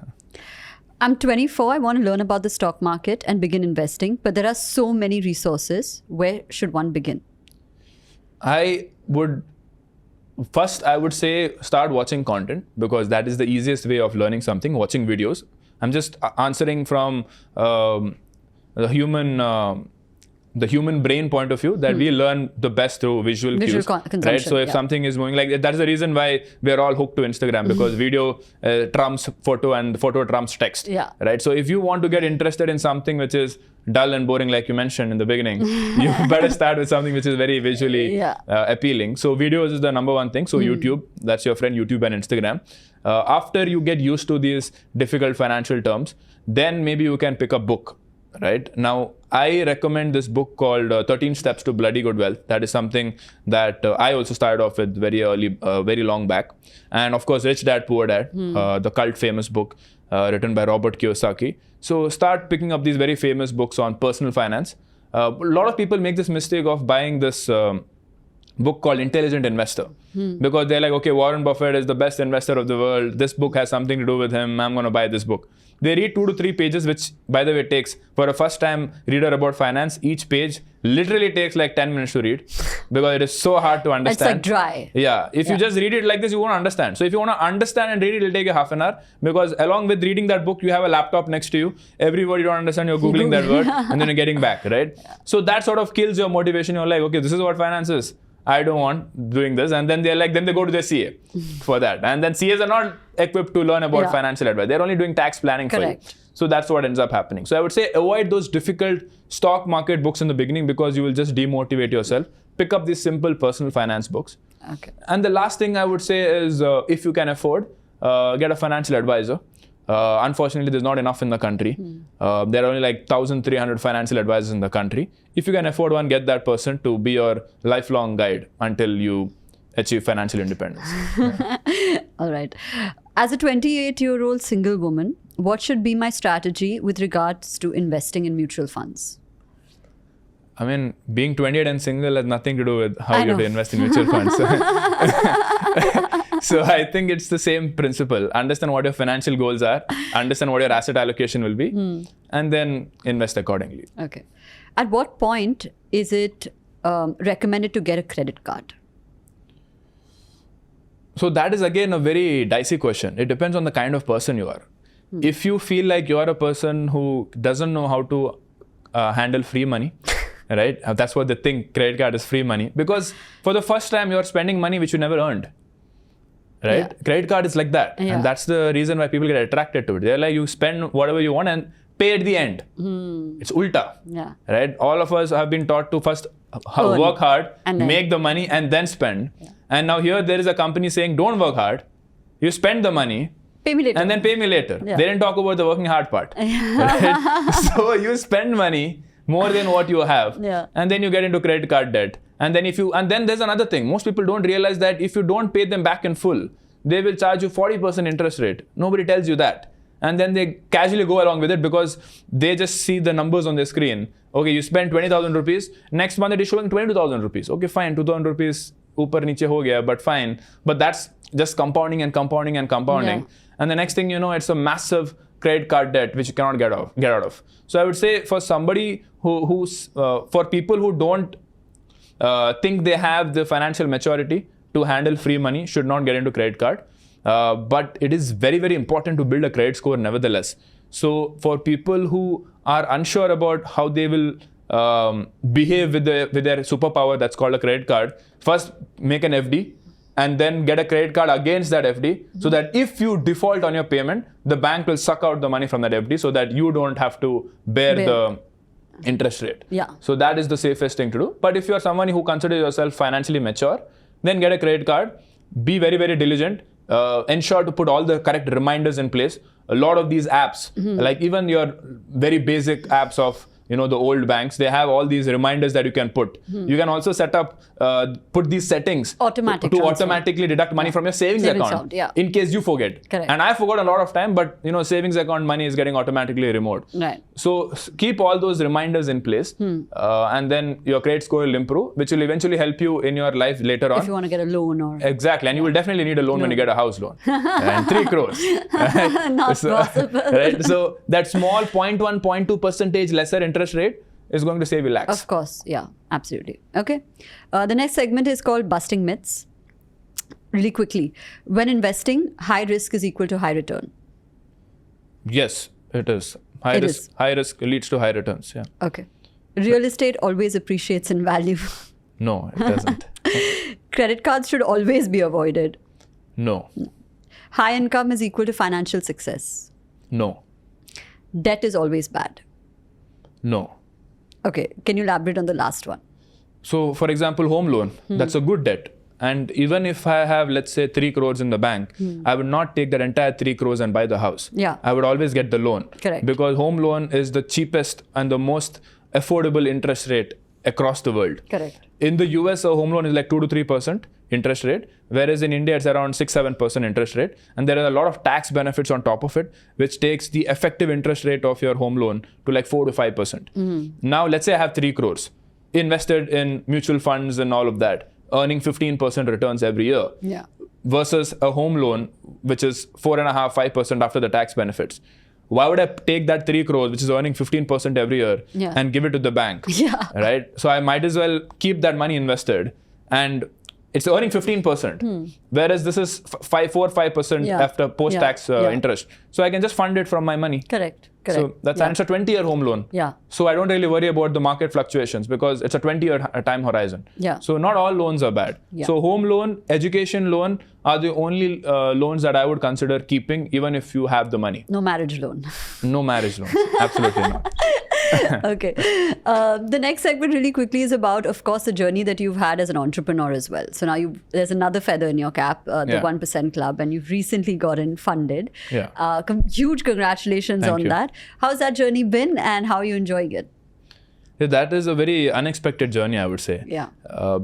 B: I'm 24. I want to learn about the stock market and begin investing, but there are so many resources. Where should one begin?
A: First, I would say start watching content, because that is the easiest way of learning something, watching videos. I'm just answering from the human the human brain point of view, that we learn the best through visual cues,
B: consumption,
A: right? So if something is moving, like that's the reason why we're all hooked to Instagram, because video trumps photo and photo trumps text, right? So if you want to get interested in something which is dull and boring, like you mentioned in the beginning, you better start with something which is very visually appealing. So videos is the number one thing. So YouTube, that's your friend, YouTube and Instagram. After you get used to these difficult financial terms, then maybe you can pick a book. Right now, I recommend this book called 13 Steps to Bloody Good Wealth. That is something that I also started off with very early, very long back. And of course, Rich Dad, Poor Dad, the cult famous book written by Robert Kiyosaki. So start picking up these very famous books on personal finance. A lot of people make this mistake of buying this book called Intelligent Investor, because they're like, okay, Warren Buffett is the best investor of the world. This book has something to do with him. I'm going to buy this book. They read 2 to 3 pages, which, by the way, takes, for a first-time reader about finance, each page literally takes like 10 minutes to read, because it is so hard to understand.
B: It's like dry.
A: Yeah. If you just read it like this, you won't understand. So if you want to understand and read it, it'll take you half an hour, because along with reading that book, you have a laptop next to you. Every word you don't understand, you're Googling that word, and then you're getting back, right? So that sort of kills your motivation. You're like, okay, this is what finance is. I don't want doing this. And then they're like, then they go to their CA for that. And then CAs are not equipped to learn about financial advice. They're only doing tax planning for you. So that's what ends up happening. So I would say avoid those difficult stock market books in the beginning, because you will just demotivate yourself. Pick up these simple personal finance books. Okay. And the last thing I would say is, if you can afford, get a financial advisor. Unfortunately, there's not enough in the country. There are only like 1,300 financial advisors in the country. If you can afford one, get that person to be your lifelong guide until you achieve financial independence.
B: All right. As a 28-year-old single woman, what should be my strategy with regards to investing in mutual funds?
A: I mean, being 28 and single has nothing to do with how you have to invest in mutual funds. So I think it's the same principle. Understand what your financial goals are, understand what your asset allocation will be, and then invest accordingly.
B: Okay. At what point is it recommended to get a credit card?
A: So that is again a very dicey question. It depends on the kind of person you are. If you feel like you are a person who doesn't know how to handle free money, right? That's what they think, credit card is free money. Because for the first time, you're spending money which you never earned. Right? Yeah. Credit card is like that. Yeah. And that's the reason why people get attracted to it. They're like, you spend whatever you want and pay at the end. It's ulta. Yeah. Right? All of us have been taught to first work hard, and make the money, and then spend. Yeah. And now here there is a company saying, don't work hard. You spend the money.
B: Pay me later.
A: And then pay me later. Yeah. They didn't talk about the working hard part. Right? So you spend money more than what you have. Yeah. And then you get into credit card debt. And then there's another thing. Most people don't realize that if you don't pay them back in full, they will charge you 40% interest rate. Nobody tells you that. And then they casually go along with it because they just see the numbers on the screen. Okay, you spend 20,000 rupees. Next month it is showing 22,000 rupees. Okay, fine, 2,000 rupees upar niche ho gaya, but fine. But that's just compounding and compounding and compounding. Yeah. And the next thing you know, it's a massive credit card debt which you cannot get out of. So I would say for somebody for people who don't think they have the financial maturity to handle free money, should not get into credit card. But it is very, very important to build a credit score nevertheless. So for people who are unsure about how they will behave with their superpower that's called a credit card, first make an FD and then get a credit card against that FD, so that if you default on your payment, the bank will suck out the money from that FD so that you don't have to bear the interest rate. Yeah. So that is the safest thing to do. But if you are someone who considers yourself financially mature, then get a credit card. Be very, very diligent. Ensure to put all the correct reminders in place. A lot of these apps, like even your very basic apps of the old banks, they have all these reminders that you can put. You can also set up, put these settings to automatically deduct money from your savings account in case you forget. Correct. And I forgot a lot of time, but savings account money is getting automatically removed. Right. So keep all those reminders in place, and then your credit score will improve, which will eventually help you in your life later on.
B: If you want to get a loan or...
A: Exactly. And you will definitely need a loan when you get a house loan. And 3 crores.
B: Not possible.
A: Right? So that small 0.1, 0.2% lesser interest rate is going to save you lakhs.
B: Of course, yeah, absolutely. Okay. The next segment is called Busting Myths. Really quickly, when investing, high risk is equal to high return.
A: Yes, it is. High risk leads to high returns. Yeah.
B: Okay. Real estate always appreciates in value.
A: No, it doesn't.
B: Credit cards should always be avoided.
A: No.
B: High income is equal to financial success.
A: No.
B: Debt is always bad.
A: No.
B: Okay, can you elaborate on the last one?
A: So, for example, home loan, that's a good debt. And even if I have, let's say, 3 crores in the bank, I would not take that entire 3 crores and buy the house.
B: Yeah.
A: I would always get the loan.
B: Correct.
A: Because home loan is the cheapest and the most affordable interest rate across the world.
B: Correct.
A: In the US, a home loan is like 2 to 3% interest rate, whereas in India, it's around 6-7% interest rate. And there are a lot of tax benefits on top of it, which takes the effective interest rate of your home loan to like 4 to 5%. Now, let's say I have 3 crores invested in mutual funds and all of that, earning 15% returns every year.
B: Yeah.
A: Versus a home loan, which is 4.5-5% after the tax benefits. Why would I take that 3 crores, which is earning 15% every year, and give it to the bank?
B: Yeah.
A: Right? So I might as well keep that money invested, and it's earning 15%. Whereas this is 4-5% after post-tax interest. So I can just fund it from my money.
B: Correct.
A: So that's and it's a 20-year home loan.
B: Yeah.
A: So I don't really worry about the market fluctuations because it's a 20-year time horizon.
B: Yeah.
A: So not all loans are bad.
B: Yeah.
A: So home loan, education loan are the only loans that I would consider keeping even if you have the money.
B: No marriage loan.
A: No marriage loans. Absolutely not.
B: Okay. The next segment really quickly is about, of course, the journey that you've had as an entrepreneur as well. So now there's another feather in your cap, the 1% Club, and you've recently gotten funded.
A: Yeah.
B: Huge congratulations on that. How's that journey been and how are you enjoying it?
A: Yeah, that is a very unexpected journey, I would say.
B: Yeah.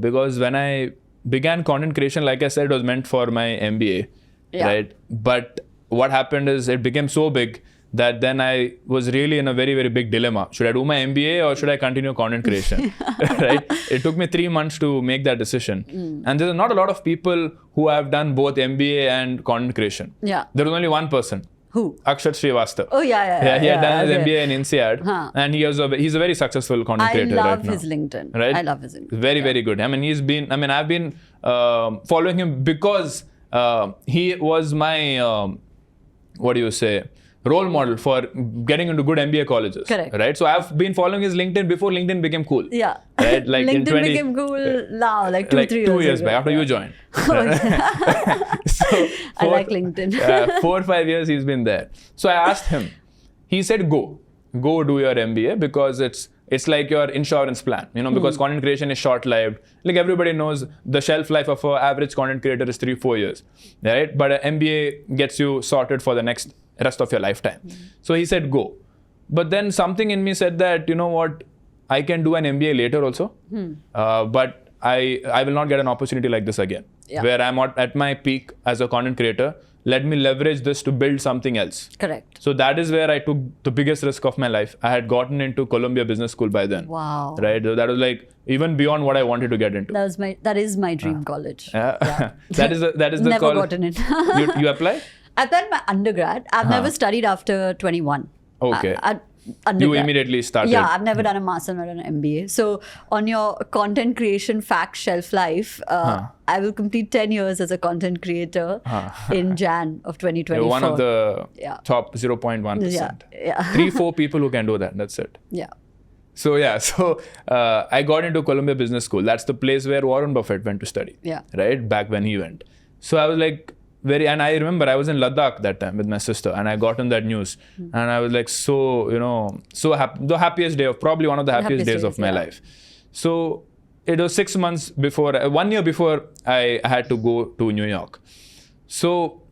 A: Because when I began content creation, like I said, it was meant for my MBA, right? But what happened is it became so big that then I was really in a very, very big dilemma. Should I do my MBA or should I continue content creation? Right? It took me 3 months to make that decision. And there's not a lot of people who have done both MBA and content creation.
B: Yeah.
A: There was only one person.
B: Who?
A: Akshat Srivastav.
B: Oh, yeah.
A: He had done his MBA in INSEAD, and he's a very successful content creator right now.
B: I love his LinkedIn.
A: Right?
B: I love his LinkedIn.
A: Very, very good. I mean, I've been following him because he was my, role model for getting into good MBA colleges.
B: Correct.
A: Right? So I've been following his LinkedIn before LinkedIn became cool.
B: Yeah.
A: Right? Like
B: LinkedIn became cool now, like 2
A: years
B: ago.
A: back, after you joined.
B: So, I like LinkedIn.
A: 4 or 5 years he's been there. So I asked him. He said, go do your MBA because it's like your insurance plan, because content creation is short-lived. Like everybody knows the shelf life of an average content creator is 3-4 years, right? But an MBA gets you sorted for the rest of your lifetime. So he said, go. But then something in me said that, you know what, I can do an MBA later also, but I will not get an opportunity like this again, where I'm at my peak as a content creator. Let me leverage this to build something else.
B: Correct.
A: So that is where I took the biggest risk of my life. I had gotten into Columbia Business School by then.
B: Wow.
A: Right? So that was like even beyond what I wanted to get into.
B: That is my dream college.
A: That is the
B: Never
A: college.
B: gotten it.
A: You apply?
B: I've done my undergrad. I've never studied after 21.
A: Okay.
B: Undergrad.
A: You immediately started.
B: Yeah, I've never done a master nor an MBA. So on your content creation fact shelf life, I will complete 10 years as a content creator in Jan of 2024.
A: You're one of the top 0.1%.
B: Yeah.
A: 3-4 people who can do that. That's it.
B: Yeah.
A: So I got into Columbia Business School. That's the place where Warren Buffett went to study.
B: Yeah.
A: Right? Back when he went. So I was like, and I remember I was in Ladakh that time with my sister and I got on that news and I was like so happy, the happiest day probably one of the happiest days of my life. So it was 6 months before, 1 year before I had to go to New York. So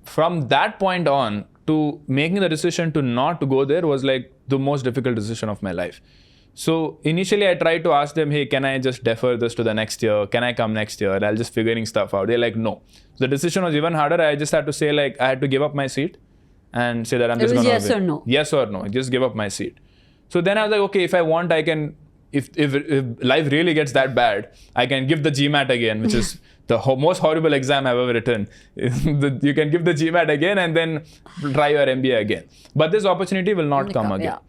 A: from that point on to making the decision to not to go there was like the most difficult decision of my life. So initially I tried to ask them, hey, can I just defer this to the next year? Can I come next year? I'll just figuring stuff out. They're like, no. So the decision was even harder. I just had to say like, I had to give up my seat and say that I'm just going to
B: yes or no.
A: Yes or no. Just give up my seat. So then I was like, okay, if I want, I can, if life really gets that bad, I can give the GMAT again, which is the most horrible exam I've ever written. You can give the GMAT again and then try your MBA again. But this opportunity will not come again.
B: Yeah.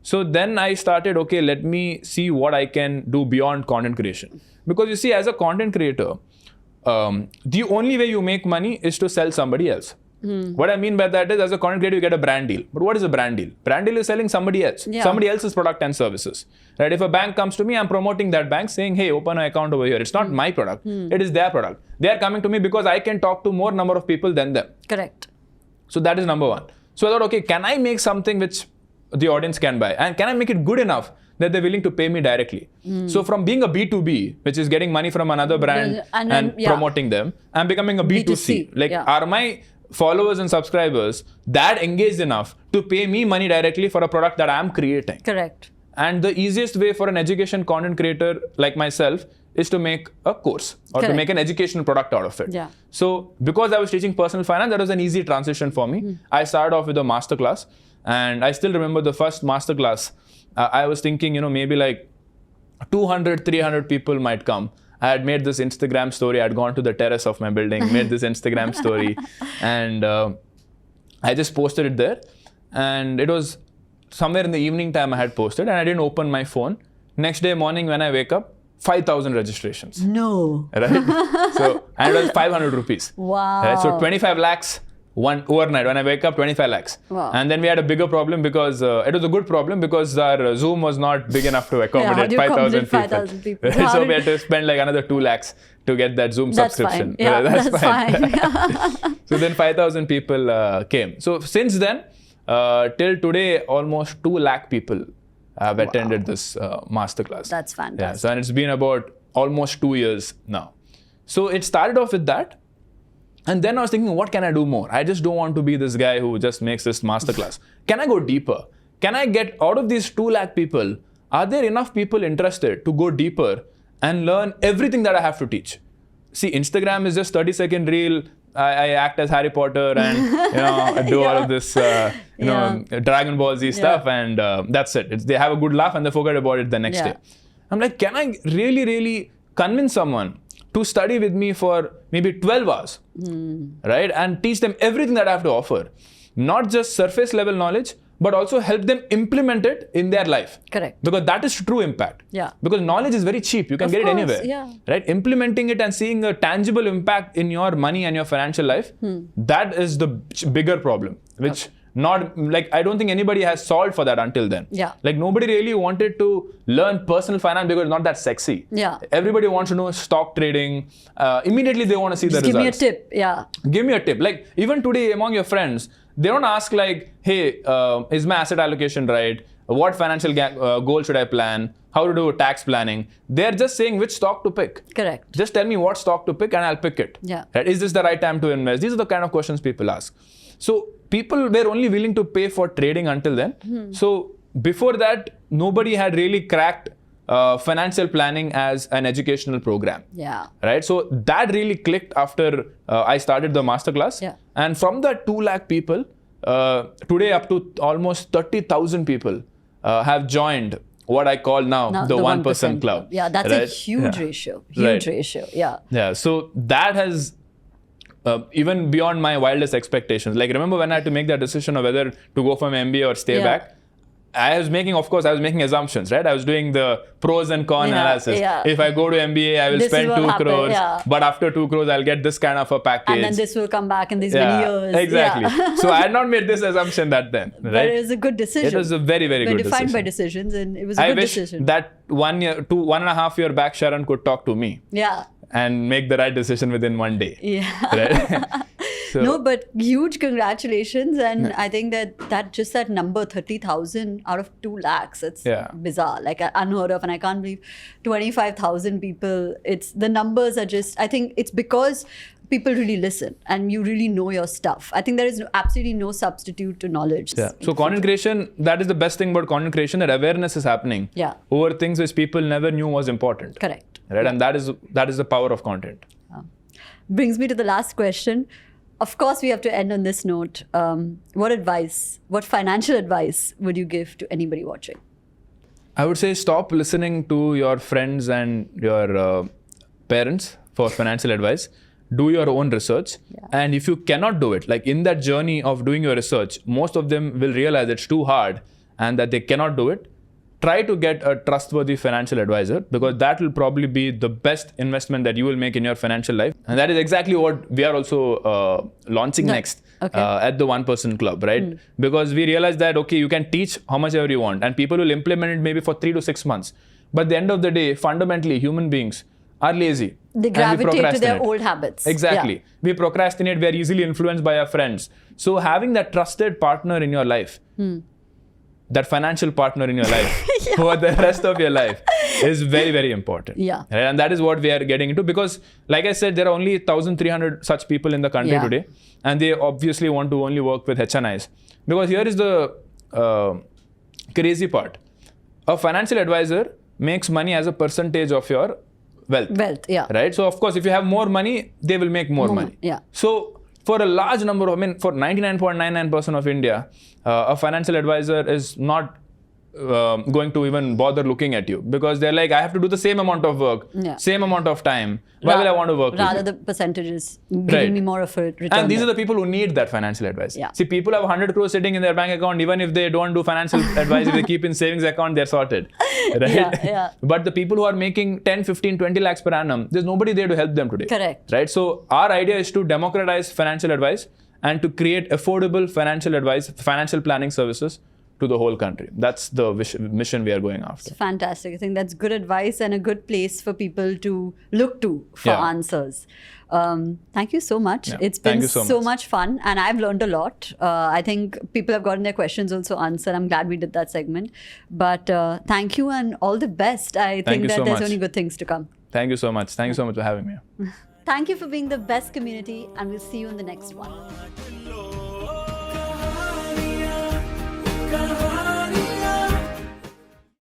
A: So then I started, okay, let me see what I can do beyond content creation. Because you see, as a content creator, the only way you make money is to sell somebody else. What I mean by that is, as a content creator, you get a brand deal. But what is a brand deal? Brand deal is selling somebody else, somebody else's product and services. Right? If a bank comes to me, I'm promoting that bank, saying, hey, open an account over here. It's not my product. It is their product. They are coming to me because I can talk to more number of people than them.
B: Correct.
A: So that is number one. So I thought, okay, can I make something which the audience can buy? And can I make it good enough that they're willing to pay me directly? So from being a B2B, which is getting money from another brand and promoting them, I'm becoming a B2C. Like, are my followers and subscribers that engaged enough to pay me money directly for a product that I'm creating?
B: Correct.
A: And the easiest way for an education content creator like myself is to make a course or to make an educational product out of it. So because I was teaching personal finance, that was an easy transition for me. I started off with a masterclass, and I still remember the first masterclass. I was thinking, maybe like 200, 300 people might come. I had made this Instagram story. I'd gone to the terrace of my building, made this Instagram story, and I just posted it there. And it was somewhere in the evening time I had posted, and I didn't open my phone. Next day morning when I wake up, 5,000 registrations.
B: No.
A: Right? So, and it was 500 rupees.
B: Wow.
A: Right? So 25 lakhs overnight. When I wake up, 25 lakhs.
B: Wow.
A: And then we had a bigger problem because it was a good problem because our Zoom was not big enough to accommodate 5,000 people. So we had to spend like another 2 lakhs to get that Zoom subscription.
B: Fine. Yeah, that's fine.
A: So then 5,000 people came. So since then, till today, almost 2 lakh people have attended this masterclass.
B: That's fantastic.
A: Yeah, so and it's been about almost 2 years now. So it started off with that. And then I was thinking, what can I do more? I just don't want to be this guy who just makes this masterclass. Can I go deeper? Can I get out of these 2 lakh people? Are there enough people interested to go deeper and learn everything that I have to teach? See, Instagram is just 30-second reel. I act as Harry Potter and I do all of this Dragon Ball Z stuff, and that's it. They have a good laugh and they forget about it the next day. I'm like, can I really convince someone to study with me for maybe 12 hours, right? And teach them everything that I have to offer. Not just surface level knowledge, but also help them implement it in their life.
B: Correct.
A: Because that is true impact.
B: Yeah.
A: Because knowledge is very cheap. You can get it anywhere.
B: Yeah.
A: Right? Implementing it and seeing a tangible impact in your money and your financial life, that is the bigger problem, which not like I don't think anybody has solved for that until then.
B: Yeah.
A: Like nobody really wanted to learn personal finance because it's not that sexy.
B: Yeah.
A: Everybody wants to know stock trading. Immediately they want to see the results.
B: Give me a tip. Yeah.
A: Give me a tip. Like even today among your friends, they don't ask like, hey, is my asset allocation right? What financial goal should I plan? How to do tax planning? They're just saying which stock to pick.
B: Correct.
A: Just tell me what stock to pick and I'll pick it.
B: Yeah.
A: Right? Is this the right time to invest? These are the kind of questions people ask. So people were only willing to pay for trading until then. So before that, nobody had really cracked financial planning as an educational program.
B: Yeah.
A: Right. So that really clicked after I started the masterclass.
B: Yeah.
A: And from that 2 lakh people, today up to almost 30,000 people have joined what I call now the 1% club.
B: Yeah, that's a huge ratio. Huge ratio. Yeah.
A: Yeah. So that has even beyond my wildest expectations. Like remember when I had to make that decision of whether to go for my MBA or stay back. I was making assumptions, right? I was doing the pros and cons analysis. Yeah. If I go to MBA, I will spend 2 crores. Yeah. But after 2 crores, I'll get this kind of a package.
B: And then this will come back in these many years.
A: Exactly. Yeah. So I had not made this assumption that then. Right?
B: But it was a good decision.
A: It was a very, very good decision.
B: We're defined by decisions, and it was a good decision.
A: I wish that 1.5 year back, Sharan could talk to me.
B: Yeah.
A: And make the right decision within 1 day.
B: Yeah.
A: Right? So,
B: no, but huge congratulations. And I think that number, 30,000 out of 2 lakhs, it's bizarre, like unheard of. And I can't believe 25,000 people. The numbers are just, I think it's because people really listen and you really know your stuff. I think there is absolutely no substitute to knowledge.
A: Yeah. So content creation, that is the best thing about content creation, that awareness is happening over things which people never knew was important.
B: Correct.
A: Right. And that is the power of content.
B: Brings me to the last question. Of course, we have to end on this note. What financial advice would you give to anybody watching?
A: I would say stop listening to your friends and your parents for financial advice. Do your own research. Yeah. And if you cannot do it, like in that journey of doing your research, most of them will realize it's too hard and that they cannot do it. try to get a trustworthy financial advisor, because that will probably be the best investment that you will make in your financial life. And that is exactly what we are also launching next at the 1% Club, right? Because we realized that, okay, you can teach how much ever you want and people will implement it maybe for 3 to 6 months. But at the end of the day, fundamentally, human beings are lazy.
B: They gravitate to their old habits.
A: Exactly.
B: Yeah.
A: We procrastinate. We are easily influenced by our friends. So having that trusted partner in your life, that financial partner in your life for the rest of your life is very, very important.
B: Yeah.
A: Right? And that is what we are getting into, because like I said, there are only 1,300 such people in the country today. And they obviously want to only work with HNIs. Because here is the crazy part. A financial advisor makes money as a percentage of your wealth. Right? So of course, if you have more money, they will make more money.
B: Yeah.
A: So for a large number of, for 99.99% of India, a financial advisor is not going to even bother looking at you, because they're like, I have to do the same amount of work, same amount of time. Why will I want to work
B: rather
A: with you?
B: the percentages giving me more of a return.
A: And these are the people who need that financial advice.
B: Yeah.
A: See, people have 100 crores sitting in their bank account. Even if they don't do financial advice, if they keep in savings account, they're sorted. Right? But the people who are making 10, 15, 20 lakhs per annum, there's nobody there to help them today.
B: Correct.
A: Right? So our idea is to democratize financial advice and to create affordable financial advice, financial planning services to the whole country. That's the mission we are going after.
B: Fantastic. I think that's good advice and a good place for people to look to for answers. Thank you so much. It's been so much fun and I've learned a lot. I think people have gotten their questions also answered. I'm glad we did that segment. But thank you and all the best. I think that there's only good things to come.
A: Thank you so much. Thank you so much for having me.
B: Thank you for being the best community and we'll see you in the next one.